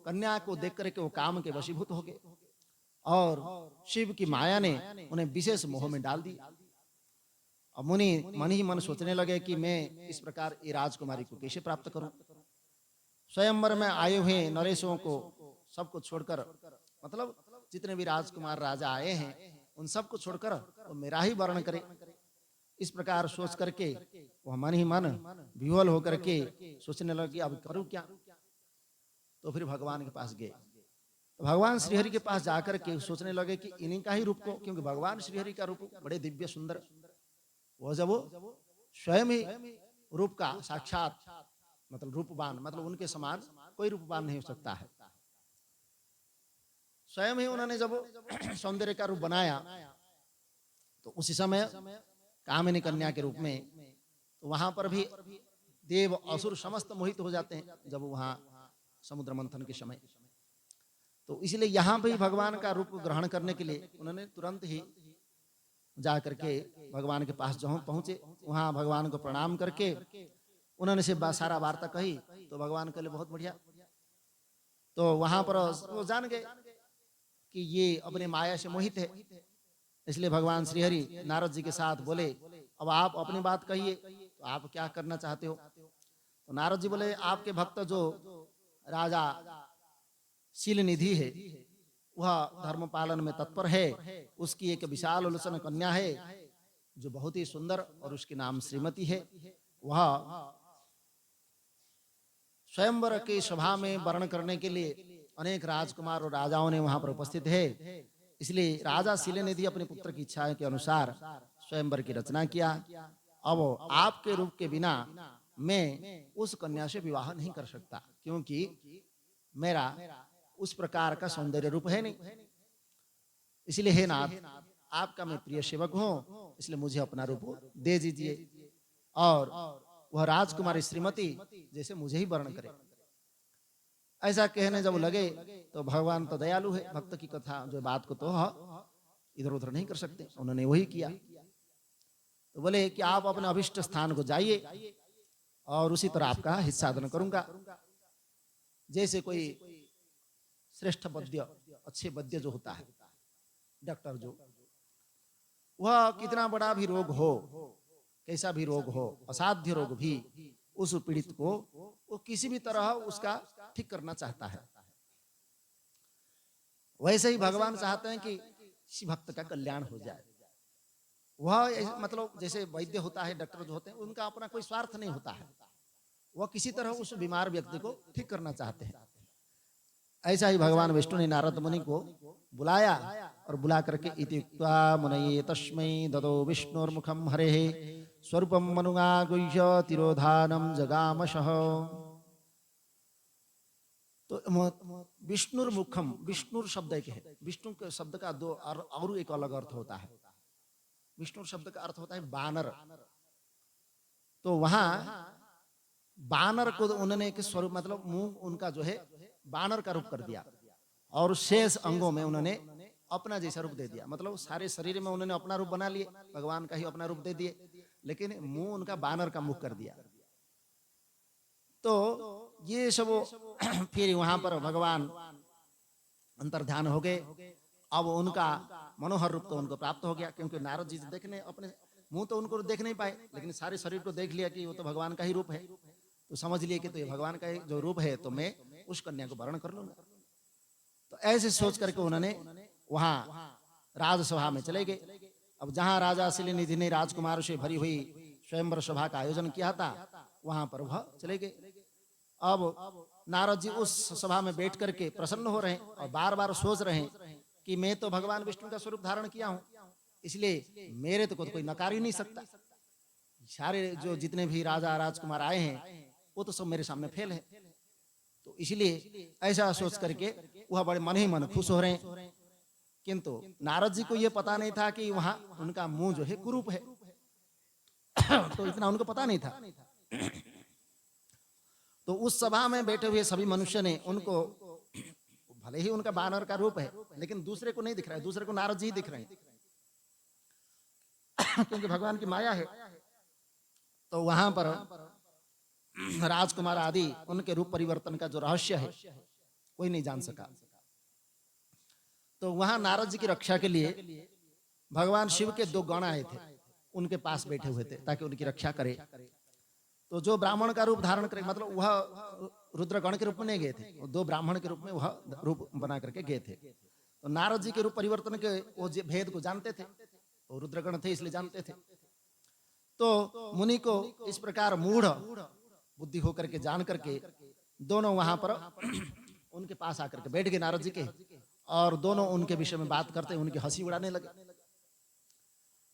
कन्या को देख करके वो काम के वशीभूत हो गए, और शिव की माया ने उन्हें विशेष मोह में डाल दिया। अब मुनि मन ही मन सोचने लगे कि मैं इस प्रकार ये राजकुमारी को कैसे प्राप्त करूं। स्वयंवर में आए हुए नरेशों को सबको छोड़कर, मतलब जितने भी राजकुमार राजा आए हैं उन सबको छोड़कर वो मेरा ही वर्ण करे, इस प्रकार सोच करके वह मन ही मन विह्वल होकर के सोचने लगे अब करूं क्या। तो फिर भगवान के पास गए। तो भगवान श्रीहरि के पास जाकर के सोचने लगे कि इन्हीं का ही रूप को, क्योंकि भगवान श्रीहरि का रूप बड़े दिव्य सुंदर, वो जब वो स्वयं ही रूप का साक्षात मतलब रूपवान, मतलब उनके समान कोई रूपवान नहीं हो सकता है। स्वयं ही उन्होंने जब सौंदर्य का रूप बनाया तो उसी समय कामिनी कन्या के रूप में, तो वहां पर भी देव असुर समस्त मोहित हो जाते हैं जब वहां समुद्र मंथन के समय। तो इसलिए यहाँ पे ही भगवान का रूप ग्रहण करने के लिए उन्होंने तुरंत ही जा करके भगवान के पास जहाँ पहुंचे, वहां भगवान को प्रणाम करके उन्होंने से सारा वार्ता कही। तो भगवान कहले बहुत बढ़िया। तो वहां पर वो जान गए कि ये अपने माया से मोहित है, इसलिए भगवान श्रीहरि नारद जी के साथ बोले अब आप अपनी बात कहिए, तो आप क्या करना चाहते हो। तो नारद जी बोले आपके भक्त जो राजा शील निधि है वह धर्म पालन में तत्पर है, उसकी एक विशाल उलसन कन्या है जो बहुत ही सुंदर और उसके नाम श्रीमती है। वह स्वयंवर की सभा में वर्ण करने के लिए अनेक राजकुमार और राजाओं ने वहां पर उपस्थित है, इसलिए राजा शीलनिधि अपने पुत्र की इच्छा के अनुसार स्वयंवर की रचना किया। अब आपके रूप के बिना मैं उस कन्या से विवाह नहीं कर सकता, क्योंकि मेरा उस प्रकार का सौंदर्य रूप है नहीं। इसलिए हे नाथ आपका मैं प्रिय सेवक हूं, इसलिए मुझे अपना रूप दे दीजिए और वह राजकुमारी श्रीमती जैसे मुझे ही वर्ण करे। ऐसा कहने जब लगे तो भगवान तो दयालु है, भक्त की कथा जो बात को तो इधर उधर नहीं कर सकते, उन्होंने वही किया। तो बोले कि आप अपने अभिष्ट स्थान को जाइए और उसी तरह आपका हित साधन करूंगा। जैसे कोई श्रेष्ठ वैद्य, अच्छे वैद्य जो होता है, डॉक्टर जो, वह कितना बड़ा भी रोग हो, कैसा भी रोग हो, असाध्य रोग भी, उस पीड़ित को वो किसी भी तरह उसका ठीक करना चाहता है। वैसे ही भगवान चाहते हैं कि किसी भक्त का कल्याण हो जाए। वह मतलब जैसे वैद्य होता है, डॉक्टर जो होते हैं, उनका अपना कोई स्वार्थ नहीं होता है, वह किसी तरह उस बीमार व्यक्ति को ठीक करना चाहते हैं। ऐसा ही भगवान विष्णु ने नारद मुनि को बुलाया और बुला करके इत्युक्त्वा मुनये तस्मै ददो विष्णुर्मुखं हरेः स्वरूपं मनुगागुह्य तिरोधानं जगामशः। तो विष्णुर्मुखम, विष्णु शब्द एक है, विष्णु के शब्द का दो और एक अलग अर्थ होता है। विष्णु शब्द का अर्थ होता है बानर। तो वहां बानर को उन्होंने एक स्वरूप, मतलब मुंह उनका जो है बानर का रूप कर दिया और शेष अंगों में उन्होंने अपना जैसा रूप दे दिया। मतलब सारे शरीर में उन्होंने अपना रूप बना लिए, भगवान का ही अपना रूप दे दिए, लेकिन मुंह उनका बानर का मुख कर दिया। तो ये सब फिर वहां पर भगवान अंतर्ध्यान हो गए। अब उनका मनोहर रूप तो उनको प्राप्त हो गया, क्योंकि नारद जी देखने अपने मुंह तो उनको देख नहीं पाए, लेकिन सारे शरीर को देख लिया कि वो तो भगवान का ही रूप है। तो समझ लिए कि तो ये भगवान का जो रूप है, तो मैं उस कन्या को वर्ण कर लूंगा। तो ऐसे सोच करके उन्होंने वहां राजसभा में चले गए। अब जहां राजा शीलनिधि ने राजकुमार से भरी हुई स्वयंवर सभा का आयोजन किया था, वहां पर वह चले गए। अब नारद जी उस सभा में बैठ करके प्रसन्न हो रहे हैं और बार बार सोच रहे हैं कि मैं तो भगवान विष्णु का स्वरूप धारण किया हूं, इसलिए मेरे तो कोई नकार ही नहीं सकता। सारे जो जितने भी राजा राजकुमार आए हैं वो तो सब मेरे सामने फेल है। तो इसलिए ऐसा सोच करके वह बड़े मन ही मन खुश हो रहे हैं। किंतु नारद जी को यह पता नहीं था कि वहां उनका मुंह जो है कुरूप है। तो इतना उनको पता नहीं था। तो उस सभा में बैठे हुए सभी मनुष्य ने उनको, भले ही उनका बानर का रूप है, लेकिन दूसरे को नहीं दिख रहा है, दूसरे को नारद जी ही दिख रहे हैं, क्योंकि भगवान की माया है। तो वहां पर राजकुमार आदि उनके रूप परिवर्तन का जो रहस्य है कोई नहीं जान सका। तो वहां नारद जी की रक्षा के लिए भगवान शिव के दो गण आए थे, उनके पास बैठे हुए थे ताकि उनकी रक्षा करे। तो जो ब्राह्मण का रूप धारण करे, मतलब वह रुद्रगण के रूप में नहीं गए थे, दो ब्राह्मण के रूप में वह रूप बना करके गए थे। तो नारद जी के रूप परिवर्तन के वो भेद को जानते थे, तो रुद्रगण थे इसलिए जानते थे। तो मुनि को इस प्रकार मूढ़ बुद्धि होकर के जान करके दोनों वहां पर उनके पास आकर के बैठ गए नारद जी के, और दोनों उनके विषय में बात करते उनकी हंसी उड़ाने लगे।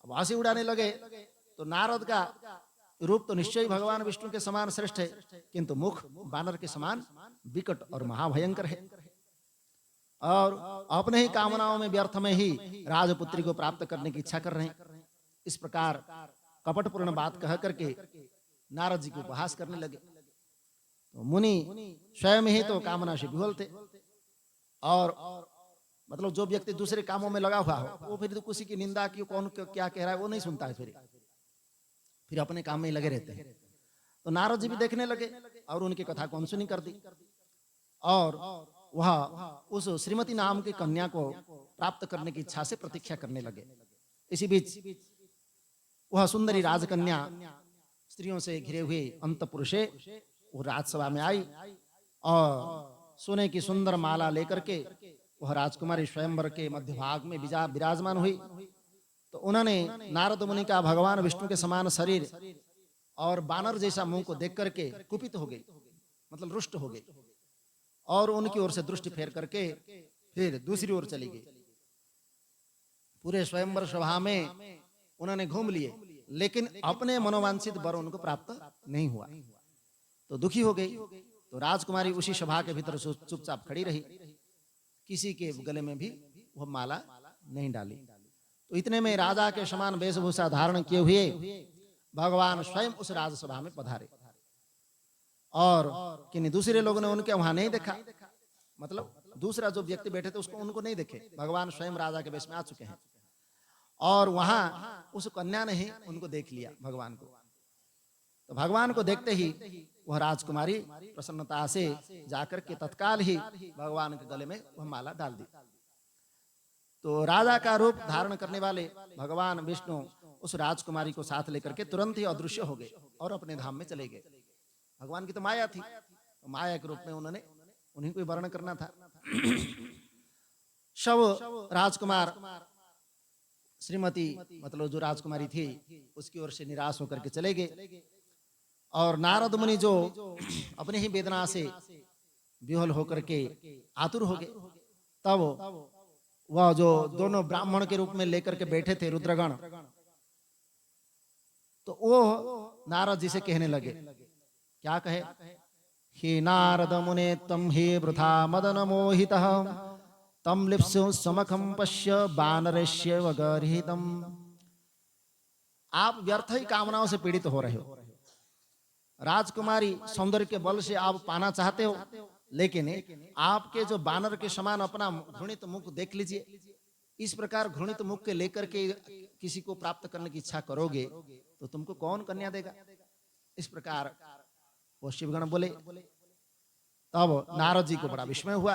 अब हंसी उड़ाने लगे तो नारद का रूप तो निश्चय भगवान विष्णु के समान श्रेष्ठ है, किंतु मुख बानर के समान विकट और महाभयंकर है, और अपने ही कामनाओं में व्यर्थ में ही राजपुत्री को प्राप्त करने की इच्छा कर रहे हैं। इस प्रकार कपटपूर्ण बात कह करके नारद जी को उपहास करने लगे। तो मुनि स्वयं ही तो कामना से विह्वल थे, और मतलब जो व्यक्ति दूसरे कामों में लगा हुआ हो वो फिर तो किसी की निंदा की कौन क्या कह रहा है वो नहीं सुनता है, फिर अपने काम में ही लगे रहते हैं। तो नारद जी भी देखने लगे और उनकी कथा को अनसुनी कर दी और वह उस श्रीमती नाम की कन्या को प्राप्त करने की इच्छा से प्रतीक्षा करने लगे। इसी बीच वह सुंदरी राजकन्या स्त्रियों से घिरे हुए अंतपुर से वो राजसभा में आई और सोने की सुंदर माला लेकर के वह राजकुमारी स्वयंवर के मध्य भाग में विराजमान हुई। तो उन्होंने नारद मुनि का भगवान विष्णु के समान शरीर और बानर जैसा मुंह को देख करके कुपित हो गई, मतलब रुष्ट हो गई और उनकी ओर से दृष्टि फेर करके फिर दूसरी ओर चली गई। पूरे स्वयंवर सभा में उन्होंने घूम लिए लेकिन अपने मनोवांछित वर उनको प्राप्त नहीं हुआ, तो दुखी हो गई। तो राजकुमारी उसी सभा के भीतर चुपचाप खड़ी रही, किसी के गले में भी वह माला नहीं डाली। तो इतने में राजा के समान वेशभूषा धारण किए हुए भगवान स्वयं उस राजसभा में पधारे और किन्हीं दूसरे लोगों ने उनके वहां नहीं देखा, मतलब दूसरा जो व्यक्ति बैठे थे उसको उनको नहीं देखे, भगवान स्वयं राजा के वेश में आ चुके हैं और वहां उस कन्या ने ही उनको देख लिया भगवान को। तो भगवान को देखते ही वह राजकुमारी प्रसन्नता से जाकर के तत्काल ही भगवान के गले में वह माला डाल दी। तो राजा का रूप धारण करने वाले भगवान विष्णु उस राजकुमारी को साथ लेकर के तुरंत ही अदृश्य हो गए और अपने धाम में चले गए। भगवान की तो माया थी, तो माया के रूप में उन्होंने उन्हीं को वर्णन करना था। शव राजकुमार श्रीमती मतलब जो राजकुमारी थी उसकी ओर से निराश होकर के चले गए और नारद मुनि जो अपने ही वेदना से विह्वल होकर के आतुर हो गए, तब वह जो दोनों ब्राह्मण के रूप में लेकर के बैठे थे रुद्रगण, तो वो नारद जी से कहने लगे, क्या कहे, हे नारद मुने तम हे वृथा मदन मोहितः तम लिप्सु समखम पश्य बानरस्य वगर्हितम। आप व्यर्थ ही कामनाओं से पीड़ित हो रहे हो, राजकुमारी सौंदर्य के बल से आप पाना चाहते हो, लेकिन आपके जो बानर के समान अपना घृणित मुख देख लीजिए, इस प्रकार घृणित मुख के लेकर के किसी को प्राप्त करने की इच्छा करोगे तो तुमको कौन कन्या देगा। इस प्रकार वो शिवगण बोले। तब नारद जी को बड़ा विस्मय हुआ,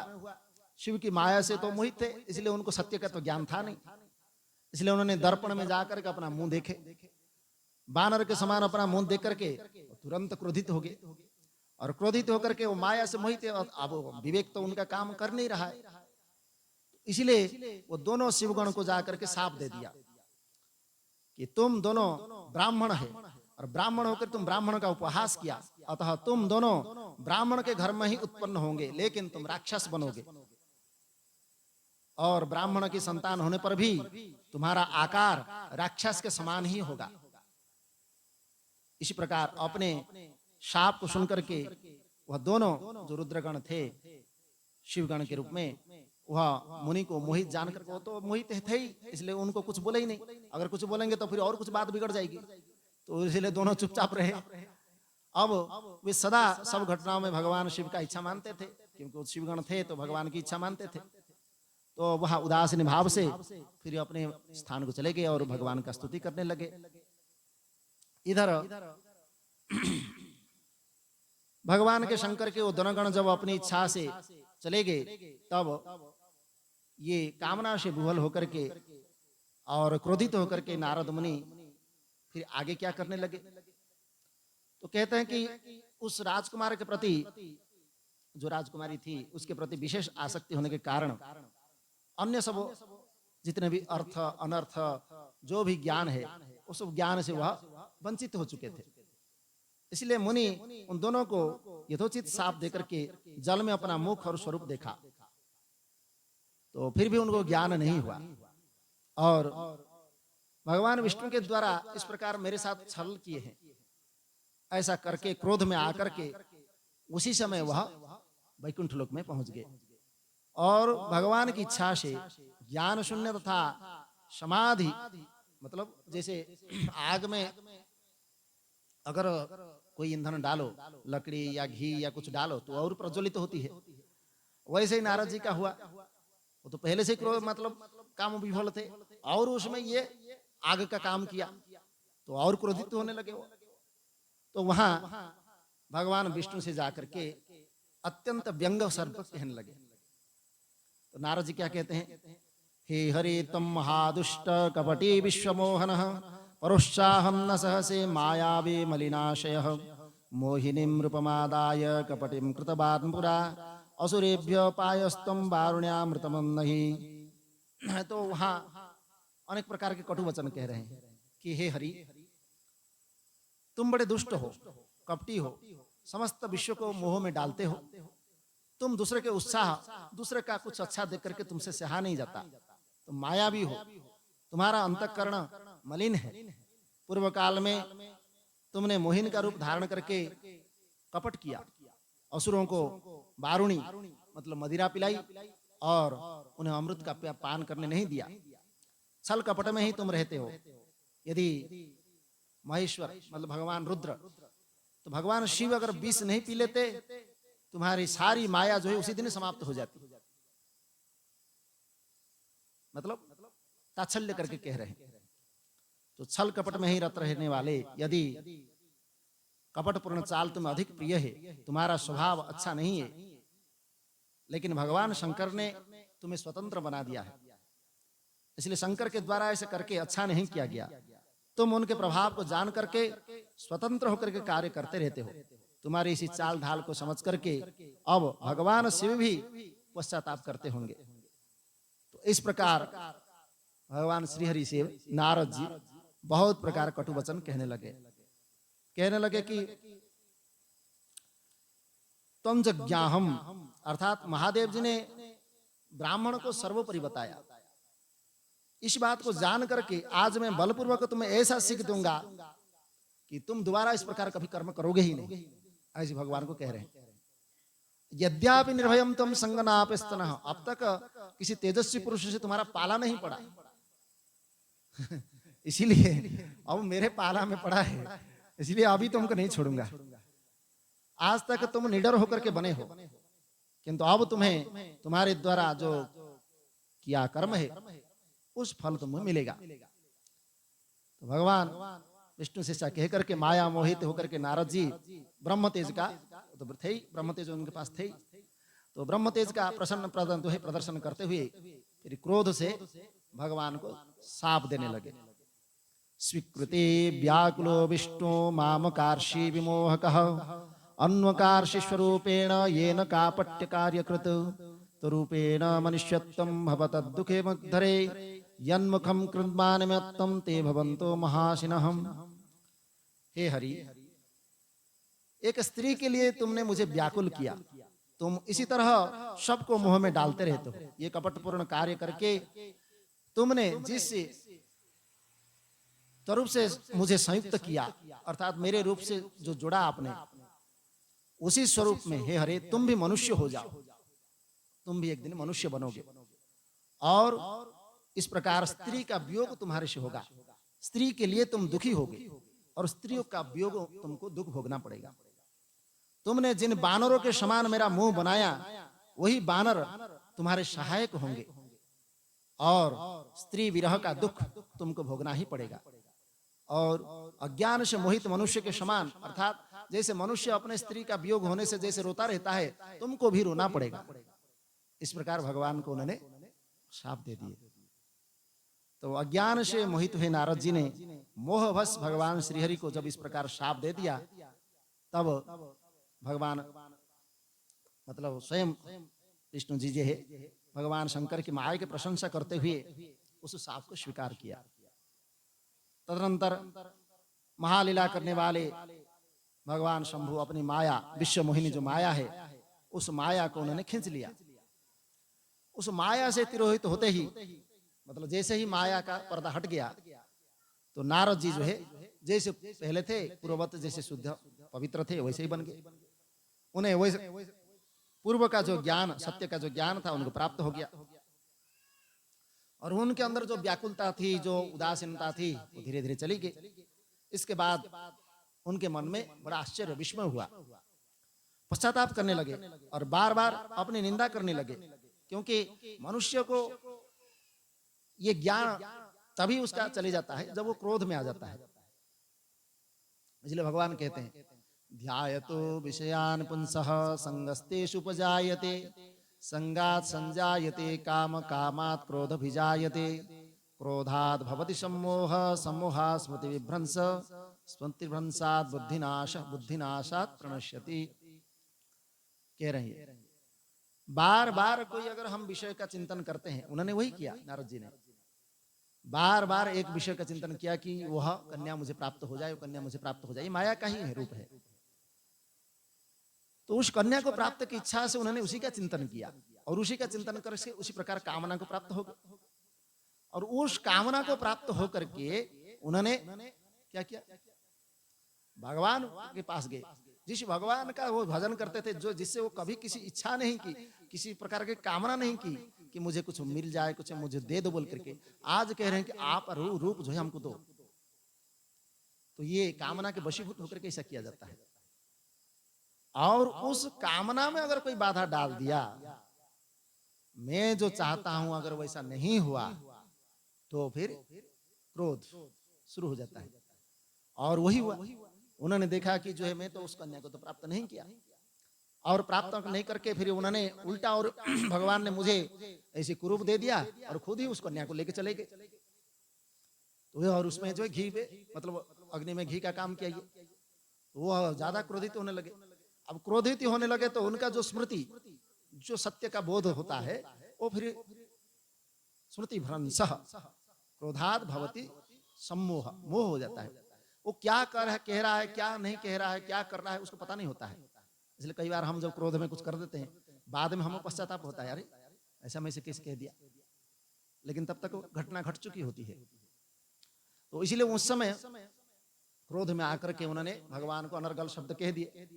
शिव की माया से तो मोहित थे, इसलिए उनको सत्य का तो ज्ञान था नहीं, इसलिए उन्होंने दर्पण में जाकर के अपना मुंह देखे, बानर के समान अपना मुंह देख करके तुरंत क्रोधित हो गए और क्रोधित होकर के वो माया से मोहित है। अब विवेक तो उनका काम कर नहीं रहा है, इसलिए वो दोनों शिवगण को जाकर के शाप दे दिया कि तुम दोनों ब्राह्मण है और ब्राह्मण होकर तुम ब्राह्मण का उपहास किया, अतः तुम दोनों ब्राह्मण के घर में ही उत्पन्न होंगे लेकिन तुम राक्षस बनोगे और ब्राह्मण की संतान होने पर भी तुम्हारा आकार राक्षस के समान ही होगा। इसी प्रकार अपने शाप को सुनकर के वह दोनों जो रुद्रगण थे शिवगण के रूप में, वह मुनि को मोहित जानकर, वो तो मोहित थे ही, इसलिए उनको कुछ बोले ही नहीं, अगर कुछ बोलेंगे तो फिर और कुछ बात बिगड़ जाएगी, तो इसलिए दोनों चुपचाप रहे। अब वे सदा सब घटनाओं में भगवान शिव का इच्छा मानते थे, क्योंकि वो शिवगण थे तो भगवान की इच्छा मानते थे। तो वह उदासीन भाव से फिर अपने स्थान को चले गए और भगवान का स्तुति करने लगे। इधर भगवान के शंकर के वो दोनों जब अपनी इच्छा से चले गए, तब ये कामना से विह्वल होकर के और क्रोधित होकर के नारद मुनि फिर आगे क्या करने लगे। तो कहते हैं कि उस राजकुमार के प्रति, जो राजकुमारी थी उसके प्रति विशेष आसक्ति होने के कारण अन्य सब जितने भी अर्थ अनर्थ जो भी ज्ञान है उस ज्ञान से वह वंचित हो चुके थे। इसलिए मुनि उन दोनों को यथोचित शाप देकर के जल में अपना मुख और स्वरूप देखा, तो फिर भी उनको ज्ञान नहीं हुआ और भगवान विष्णु के द्वारा इस प्रकार मेरे साथ छल किए हैं, ऐसा करके क्रोध में आकर के उसी समय वह वैकुंठ लोक में पहुंच गए और भगवान की इच्छा से ज्ञान शून्य तथा समाधि, मतलब जैसे आग में अगर कोई ईंधन डालो, लकड़ी या घी या कुछ डालो तो और प्रज्वलित होती है, वैसे ही नारद जी का हुआ वो तो पहले से ही क्रोध मतलब काम विफल थे, और उसमें ये आग का काम किया तो और क्रोधित होने लगे वो। तो वहां भगवान विष्णु से जाकर के अत्यंत व्यंग शब्द कहने लगे। तो नारद जी क्या कहते हैं, हे हरे तम महादुष्ट कपटी विश्वमोहन परोत्साहम न सहसे मायावे मलिनाशय मोहिनीं रूपमादाय कपटिं कृतवान् पुरा असुरेभ्य पायस्तम वारुण्यामृतमं नहि। तो वहां अनेक प्रकार के कटु वचन कह रहे हैं कि हे हरि, तुम बड़े दुष्ट हो, कपटी हो, समस्त विश्व को मोह में डालते हो। तुम दूसरे के उत्साह, दूसरे का कुछ अच्छा देख करके तुमसे सहा नहीं जाता। तुम मायावी हो, तुम्हारा अंतःकरण मलिन है। पूर्व काल में तुमने मोहिनी का रूप धारण करके कपट किया, असुरों को वारुणी मतलब मदिरा पिलाई और उन्हें अमृत का पान करने नहीं दिया। छल कपट में ही तुम रहते हो। यदि महेश्वर मतलब भगवान रुद्र, तो भगवान शिव अगर विष नहीं पी लेते, तुम्हारी सारी माया जो है उसी दिन समाप्त हो जाती। मतलब ताच्छल्य करके कह रहे हैं। तो छल कपट में ही रत रहने वाले, यदि कपटपूर्ण चाल तुम्हें अधिक प्रिय है, तुम्हारा स्वभाव अच्छा नहीं है, लेकिन भगवान शंकर ने तुम्हें स्वतंत्र बना दिया है, इसलिए शंकर के द्वारा ऐसे करके अच्छा नहीं किया गया। तुम उनके प्रभाव को जान करके स्वतंत्र होकर के कार्य करते रहते हो। तुम्हारी इसी चाल ढाल को समझ करके अब भगवान शिव भी पश्चाताप करते होंगे। तो इस प्रकार भगवान श्रीहरि से नारद जी बहुत प्रकार कटु वचन कहने लगे कि त्वं जज्ञाहम्, अर्थात महादेव जी ने ब्राह्मण को सर्वोपरि बताया। इस बात को जान करके आज मैं बलपूर्वक तुम्हें ऐसा सीख दूंगा कि तुम दोबारा इस प्रकार कभी कर्म करोगे ही नहीं। ऐसे भगवान को कह रहे हैं। यद्यापि निर्भयम तुम संगनापस्तनः, अब तक किसी तेजस्वी पुरुष से तुम्हारा पाला नहीं पड़ा इसीलिए अब मेरे पाला में पड़ा है, इसलिए अभी तुमको नहीं छोड़ूंगा। आज तक तुम निडर होकर के बने हो, किंतु अब तुम्हें तुम्हारे द्वारा जो किया कर्म है उस फल तुम्हें मिलेगा। तो भगवान विष्णु से कह करके माया मोहित होकर के नारद जी ब्रह्म तेज का, तो थे ही ब्रह्म तेज उनके पास थे, तो ब्रह्म तेज का प्रदर्शन करते हुए फिर क्रोध से भगवान को शाप देने लगे। स्वीकृते व्याकुलो विष्णु मामकार्षि विमोहकः अन्वकार्षि स्वरूपेण येन कापट्य कार्यकृत रूपेण मनुष्यत्वं भवतद्दुखे मुद्धरे यन्मुखं कृत्मानमत्तं ते भवन्तो महाशिनः। हे हरि, एक स्त्री के लिए तुमने मुझे व्याकुल किया, तुम इसी तरह सबको मोह में डालते रहते हो। ये कपटपूर्ण कार्य करके तुमने जिस स्वरूप से मुझे संयुक्त किया, अर्थात मेरे रूप से जो जुड़ा आपने, उसी स्वरूप में हे हरे तुम भी मनुष्य हो जाओ, तुम भी एक दिन मनुष्य बनोगे। और इस प्रकार स्त्री का वियोग तुम्हारे से होगा, स्त्री के लिए तुम दुखी होगे और स्त्रियों का वियोग तुमको दुख भोगना पड़ेगा। तुमने जिन बानरों के समान मेरा मुंह बनाया, वही बानर तुम्हारे सहायक होंगे और स्त्री विरह का दुख तुमको भोगना ही पड़ेगा। और अज्ञान से मोहित मनुष्य के समान, अर्थात जैसे मनुष्य अपने स्त्री का वियोग होने से जैसे रोता रहता है, तुमको भी रोना पड़ेगा। इस प्रकार भगवान को उन्होंने शाप दे दिए। तो अज्ञान से मोहित हुए नारद जी ने मोहवश भगवान श्रीहरि को जब इस प्रकार शाप दे दिया, तब भगवान मतलब स्वयं विष्णु जी है, भगवान शंकर की माया की प्रशंसा करते हुए उस शाप को स्वीकार किया। तदनंतर महालीला करने वाले भगवान शंभु अपनी माया, विश्व मोहिनी जो माया है, उस माया को उन्होंने खींच लिया। उस माया से तिरोहित होते ही, मतलब जैसे ही माया का पर्दा हट गया, तो नारद जी जो है जैसे पहले थे पूर्ववत, जैसे शुद्ध पवित्र थे वैसे ही बन गए। उन्हें वैसे पूर्व का जो ज्ञान, सत्य का जो ज्ञान था उनको प्राप्त हो गया, और उनके अंदर जो व्याकुलता थी, जो उदासीनता थी, वो धीरे धीरे चली गई। इसके बाद उनके मन में बड़ा आश्चर्य विस्मय हुआ, पश्चाताप करने लगे और बार बार अपनी निंदा करने लगे क्योंकि मनुष्य को ये ज्ञान तभी उसका चले जाता है जब वो क्रोध में आ जाता है। इसलिए भगवान कहते हैं ध्यायतो विषयान पुंसः संगस्तेषु उपजायते संगात संजायते काम कामात् क्रोध भिजायते क्रोधात् भवति सम्मोह सम्मोहात् स्मृति विभ्रंश स्मृति विभ्रंशात् बुद्धिनाश बुद्धिनाशात् प्रणश्यति। कह रहे हैं बार बार कोई अगर हम विषय का चिंतन करते हैं, उन्होंने वही किया नारद जी ने, बार बार एक विषय का चिंतन किया कि वह कन्या मुझे प्राप्त हो जाए, वो कन्या मुझे प्राप्त हो जाए, माया का ही है रूप है। तो उस कन्या को प्राप्त की इच्छा से उन्होंने उसी का चिंतन किया और उसी का चिंतन करके उसी प्रकार कामना को प्राप्त हो गया। और उस कामना को प्राप्त होकर के उन्होंने क्या किया, भगवान के पास गए, जिस भगवान का वो भजन करते थे, जो जिससे वो कभी किसी इच्छा नहीं की, किसी प्रकार की कामना नहीं की कि मुझे कुछ मिल जाए, कुछ मुझे दे दो बोल करके। आज कह रहे हैं कि आप रूप जो है हमको दो। तो ये कामना के वशीभूत होकर के ऐसा किया जाता है। और उस कामना में अगर कोई बाधा डाल दिया, मैं जो चाहता हूं अगर वैसा नहीं हुआ, तो फिर क्रोध शुरू हो जाता है। और वही हुआ, उन्होंने देखा कि जो है मैं तो उस कन्या को तो प्राप्त नहीं किया, और प्राप्त नहीं करके फिर उन्होंने उल्टा और भगवान ने मुझे ऐसे कुरूप दे दिया और खुद ही उस कन्या को लेके चले गए। तो और उसमें जो है घी पे मतलब अग्नि में घी का काम किया, वो ज्यादा क्रोधित होने लगे। अब क्रोधित होने लगे तो उनका जो स्मृति, जो सत्य का बोध होता है, वो फिर स्मृति भ्रंश क्रोधात् भवति सम्मोह, मोह हो जाता है। वो क्या कह रहा है, क्या नहीं कह रहा है, क्या कर रहा है, उसको पता नहीं होता है। इसलिए कई बार हम जब क्रोध में कुछ कर देते हैं, बाद में हमें पश्चाताप होता है, अरे ऐसा मैं इसे कैसे कह दिया, लेकिन तब तक घटना घट चुकी होती है। तो इसीलिए उस समय क्रोध में आकर के उन्होंने भगवान को अनर्गल शब्द कह दिए,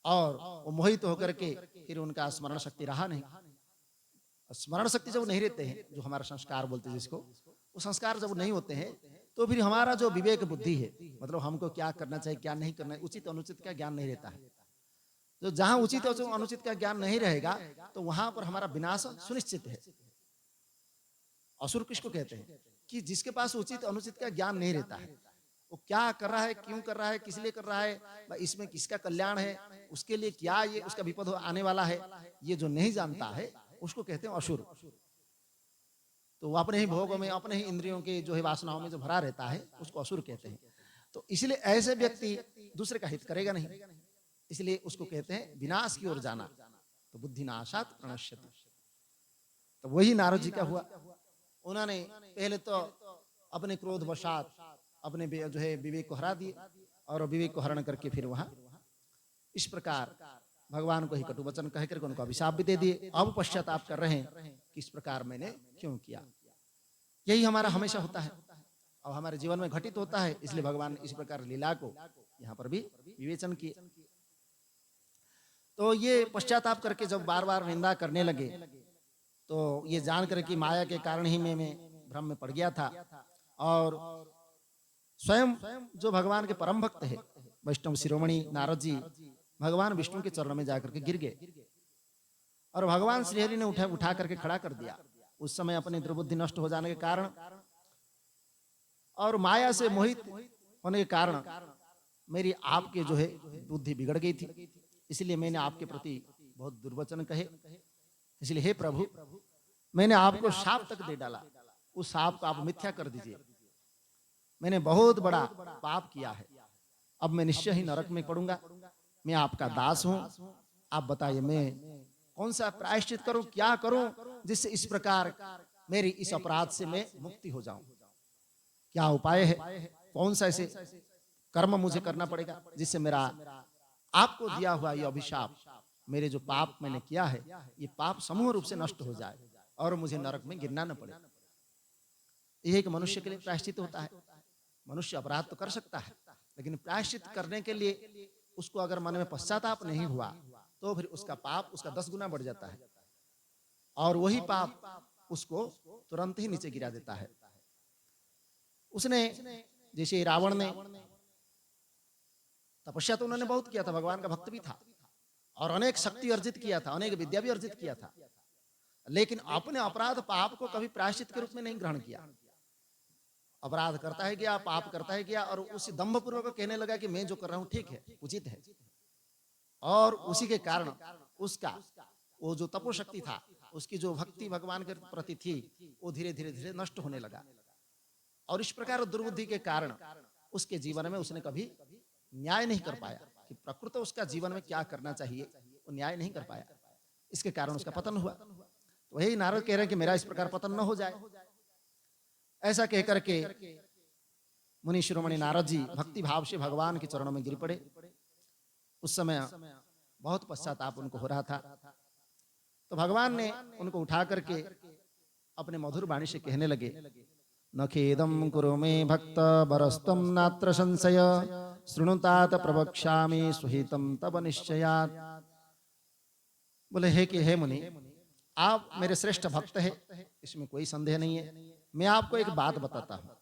और वो मोहित होकर के फिर उनका स्मरण शक्ति रहा नहीं। स्मरण शक्ति जब नहीं रहते हैं, जो हमारा संस्कार बोलते हैं जिसको, वो संस्कार जब नहीं होते हैं, तो फिर हमारा जो विवेक बुद्धि है, मतलब हमको क्या करना चाहिए क्या नहीं करना है, उचित अनुचित का ज्ञान नहीं रहता है। तो जहां उचित और अनुचित का ज्ञान नहीं रहेगा, तो वहां पर हमारा विनाश सुनिश्चित है। असुर किसको कहते हैं कि जिसके पास उचित अनुचित का ज्ञान नहीं रहता है, वो क्या कर रहा है, क्यों कर रहा है, किस लिए कर रहा है, इसमें किसका कल्याण है, उसके लिए क्या ये उसका विपद आने वाला है, ये जो नहीं जानता है उसको कहते हैं असुर। तो वो अपने ही भोगों में, अपने ही इंद्रियों के जो है वासनाओं में जो भरा रहता है, उसको असुर कहते हैं। तो इसलिए ऐसे व्यक्ति दूसरे का हित करेगा नहीं, इसलिए उसको कहते हैं विनाश की ओर जाना। तो बुद्धिनाशात् प्रणश्यति। तो वही नारद जी का हुआ। उन्होंने पहले तो अपने क्रोध वशात अपने जो है विवेक को हरा दिए, और विवेक को हरण करके फिर वहां इस प्रकार भगवान को ही कटु वचन कह करके उनको अभिशाप भी दे दिए। अब पश्चाताप कर रहे हैं कि इस प्रकार मैंने क्यों किया। यही हमारा हमेशा होता है और हमारे जीवन में घटित होता है। इसलिए भगवान इस प्रकार लीला को यहाँ पर भी विवेचन किए। तो ये पश्चाताप करके जब बार बार निंदा करने लगे, तो ये जान कर कि माया के कारण ही मैं भ्रम में पड़ गया था, और स्वयं जो भगवान के परम भक्त है वैष्णव शिरोमणि नारद जी भगवान विष्णु के चरणों में जाकर के गिर गए, और भगवान श्रीहरि ने उठा करके खड़ा कर दिया। उस समय अपनी दुर्बुद्धि नष्ट हो जाने के कारण और माया से मोहित होने के कारण मेरी आपके जो है बुद्धि बिगड़ गई थी, इसलिए मैंने आपके प्रति बहुत दुर्वचन कहे। इसलिए हे प्रभु, मैंने आपको शाप तक दे डाला, उस शाप को आप मिथ्या कर दीजिए। मैंने बहुत बड़ा पाप किया है, अब मैं निश्चय ही नरक में पड़ूंगा। मैं आपका दास हूं, आप बताइए मैं कौन सा प्रायश्चित करूं, क्या करूं जिससे इस प्रकार मेरी इस अपराध से मैं मुक्ति हो जाऊं। क्या उपाय है, कौन सा ऐसे कर्म मुझे करना पड़ेगा जिससे मेरा आपको दिया हुआ ये अभिशाप, मेरे जो पाप मैंने किया है, ये पाप समूह रूप से नष्ट हो जाए और मुझे नरक में गिरना न पड़े। यह एक मनुष्य के लिए प्रायश्चित होता है। मनुष्य अपराध तो कर सकता है, लेकिन प्रायश्चित करने के लिए उसको अगर मन में पश्चाताप नहीं हुआ, तो फिर उसका पाप उसका 10 गुना बढ़ जाता है, और वही पाप उसको तुरंत ही नीचे गिरा देता है। उसने जैसे रावण ने तपस्या तो उन्होंने बहुत किया था, भगवान का भक्त भी था, और अनेक शक्ति अर्जित किया था, अनेक विद्या भी अर्जित किया था, लेकिन अपने अपराध पाप को कभी प्रायश्चित के रूप में नहीं ग्रहण किया। अपराध करता है गया, पाप करता है गया, और उसी दंभ पूर्वक कहने लगा कि मैं जो कर रहा हूं ठीक है, उचित है, और उसी के कारण उसका वो जो तपोशक्ति था, उसकी जो भक्ति भगवान के प्रति थी, वो धीरे धीरे धीरे नष्ट होने लगा। और इस प्रकार दुर्बुद्धि के कारण उसके जीवन में उसने कभी न्याय नहीं कर पाया कि प्रकृत उसका जीवन में क्या करना चाहिए, वो न्याय नहीं कर पाया। इसके कारण उसका पतन हुआ। तो वही नारद कह रहे हैं कि मेरा इस प्रकार पतन न हो जाए। ऐसा कहकर के मुनि शिरोमणि नारद जी भक्ति भाव से भगवान के चरणों में गिर पड़े। उस समय बहुत पश्चाताप उनको हो रहा था। तो भगवान ने उनको उठा करके अपने मधुर वाणी से कहने लगे, न खेदम कुरु मे भक्त बरस्तम नात्र संशय शृणुतात प्रवक्ष्यामि सुहितम तब निश्चयात्। बोले हे मुनि, आप मेरे श्रेष्ठ भक्त हैं, इसमें कोई संदेह नहीं है। मैं आपको एक बात बताता हूं,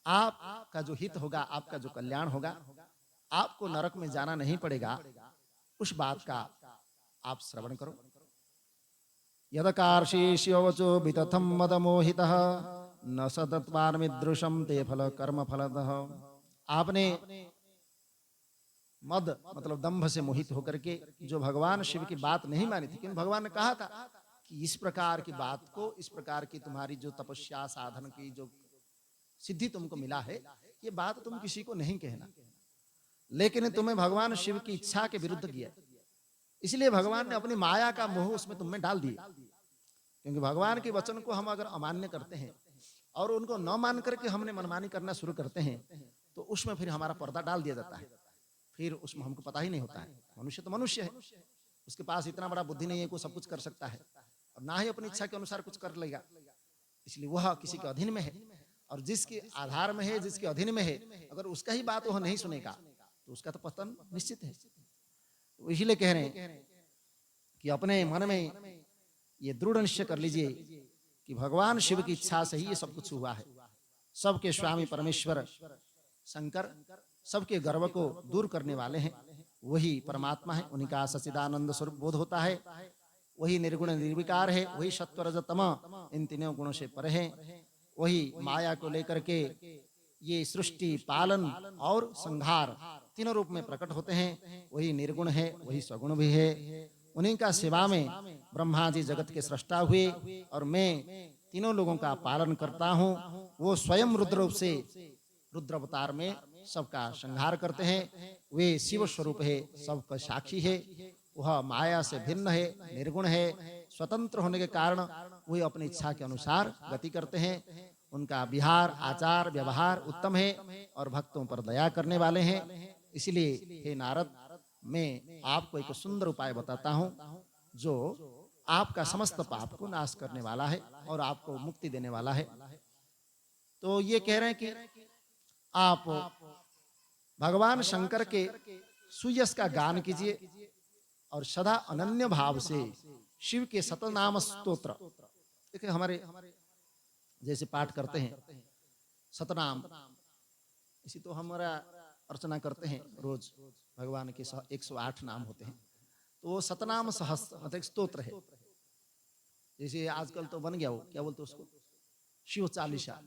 आपका जो हित होगा, आपका जो कल्याण होगा, आपको नरक में जाना नहीं पड़ेगा, उस बात का आप श्रवण करो। यदकार्षीष्यवचो वितथम मदमोहितः न सतत्वान्मिदृशं ते फल कर्म फलतः। आपने मद मतलब दंभ से मोहित होकर के जो भगवान शिव की बात नहीं मानी थी, क्योंकि भगवान ने कहा था कि इस प्रकार की बात को, इस प्रकार की तुम्हारी जो तपस्या साधन की जो सिद्धि तुमको मिला है, ये बात तुम किसी को नहीं कहना। लेकिन तुम्हें भगवान शिव की इच्छा के विरुद्ध किया, इसलिए भगवान ने अपनी माया का मोह उसमें तुम में डाल दिया। क्योंकि भगवान के वचन को हम अगर अमान्य करते हैं और उनको न मान करके हमने मनमानी करना शुरू करते हैं, तो उसमें फिर हमारा पर्दा डाल दिया जाता है। फिर उसमें हमको पता ही नहीं होता है। मनुष्य तो मनुष्य है, उसके पास इतना बड़ा बुद्धि नहीं है कि सब कुछ कर सकता है, और ना ही अपनी इच्छा के अनुसार कुछ कर लेगा। इसलिए वह किसी के अधीन में है, और जिसके आधार में है, जिसके अधीन में है, अगर उसका ही बात वह नहीं सुनेगा तो उसका तो पतन निश्चित है। तो इसलिए कह रहे हैं कि अपने मन में ये दृढ़ निश्चय कर लीजिए कि भगवान शिव की इच्छा से ही ये सब कुछ हुआ है। सबके स्वामी परमेश्वर शंकर सबके गर्व को दूर करने वाले हैं, वही परमात्मा है। उन्हीं का सच्चिदानंद स्वरूप बोध होता है। वही निर्गुण निर्विकार है, वही सत्व रज तम इन तीनों गुणों से परे है। वही माया को लेकर के ये सृष्टि पालन और संहार तीनों रूप में प्रकट होते हैं। वही निर्गुण है, वही सगुण भी है। उन्हीं का सेवा में ब्रह्मा जी जगत के सृष्टा हुए, और मैं तीनों लोगों का पालन करता हूँ। वो स्वयं रुद्र रूप से रुद्र अवतार में सबका संहार करते हैं। वे शिव स्वरूप है, सबका साक्षी है। वह माया से भिन्न है, निर्गुण है। स्वतंत्र होने के कारण वे अपनी इच्छा के अनुसार गति करते हैं। उनका विहार आचार व्यवहार उत्तम है, और भक्तों पर दया करने वाले हैं। इसलिए हे नारद, मैं आपको एक सुंदर उपाय बताता हूं, जो आपका समस्त पाप को नाश करने वाला है और आपको मुक्ति देने वाला है। तो ये कह रहे हैं कि आप भगवान शंकर के सुयश का गान कीजिए, और सदा अनन्य भाव से शिव के सतनाम स्तोत्र, देखिए हमारे जैसे पाठ करते हैं सतनाम, इसी तो हमारा अर्चना करते हैं रोज। भगवान के 108 नाम होते हैं, तो वो सतनाम सहस्त्र मतलब स्तोत्र है। जैसे आजकल तो बन गया, वो क्या बोलते उसको, शिव चालीसा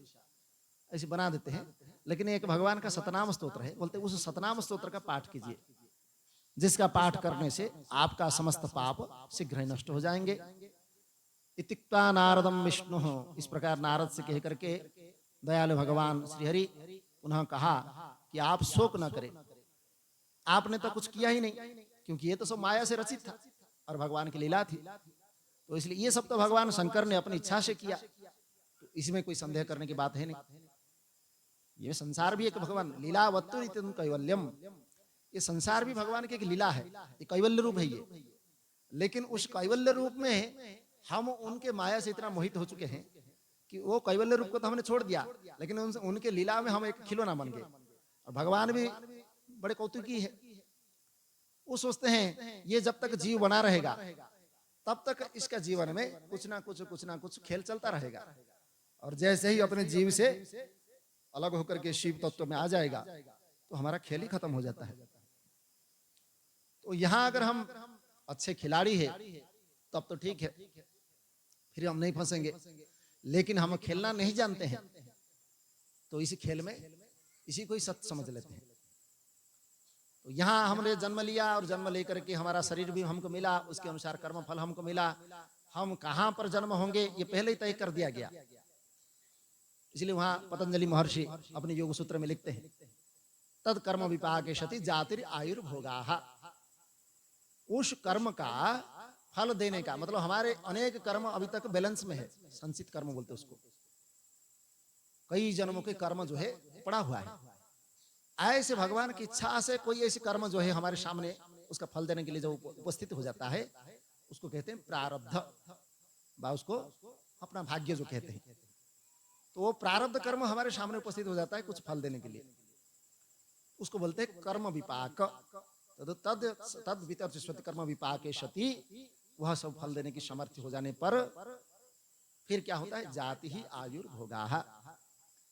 ऐसे बना देते हैं। लेकिन एक भगवान का सतनाम स्तोत्र है, बोलते उस सतनाम स्तोत्र का पाठ कीजिए, जिसका पाठ करने से आपका समस्त पाप शीघ्र ही नष्ट हो जाएंगे। इत्युक्त्वा नारदम विष्णु, इस प्रकार नारद से कह करके दयालु भगवान श्रीहरि पुनः कहा कि आप शोक न करें, आपने तो कुछ किया ही नहीं, क्योंकि ये तो सब माया से रचित था और भगवान की लीला थी। तो इसलिए ये सब तो भगवान शंकर ने अपनी इच्छा से किया, तो इसमें कोई संदेह करने की बात है नहीं। ये संसार भी एक भगवान लीलावत्तु नित्यं कैवल्यम, ये संसार भी भगवान की एक लीला है, ये कैवल्य रूप है ये। लेकिन उस कैवल्य रूप में हम उनके माया से इतना मोहित हो चुके हैं कि वो कैवल्य रूप को तो हमने छोड़ दिया, लेकिन उनके लीला में हम एक खिलौना बन गए। और भगवान भी बड़े कौतुकी है, वो सोचते हैं ये जब तक जीव बना रहेगा तब तक इसका जीवन में कुछ ना कुछ खेल चलता रहेगा, और जैसे ही अपने जीव से अलग होकर के शिव तत्व में आ जाएगा तो हमारा खेल ही खत्म हो जाता है। तो यहाँ अगर हम अच्छे खिलाड़ी है तब तो ठीक है, फिर हम नहीं फंसेंगे। लेकिन हम खेलना नहीं जानते हैं, तो इस खेल में इसी को ही सत्य समझ लेते हैं। तो यहाँ हमने जन्म लिया और जन्म लेकर के हमारा शरीर भी हमको मिला, उसके अनुसार कर्म फल हमको मिला। हम कहाँ पर जन्म होंगे ये पहले ही तय कर दिया गया। इसलिए वहां पतंजलि महर्षि अपने योग सूत्र में लिखते हैं, तद कर्म विपाके सति जातिर आयुर्भोगाः। उस कर्म का फल देने का मतलब हमारे अनेक कर्म अभी तक बैलेंस में है, संचित कर्म बोलते उसको। कई जन्मों के कर्म जो है पड़ा हुआ है, ऐसे भगवान की इच्छा से कोई ऐसे कर्म जो है हमारे सामने उसका फल देने के लिए जो उपस्थित हो जाता है, उसको कहते हैं प्रारब्ध, बा उसको अपना भाग्य जो कहते हैं। तो वो प्रारब्ध कर्म हमारे सामने उपस्थित हो जाता है कुछ फल देने के लिए, उसको बोलते हैं कर्म विपाक। तद तद वितर्षति कर्म विपाके सति, वह सब फल देने की समर्थ हो जाने पर फिर क्या होता है, जाति ही आयुर्भोगाः।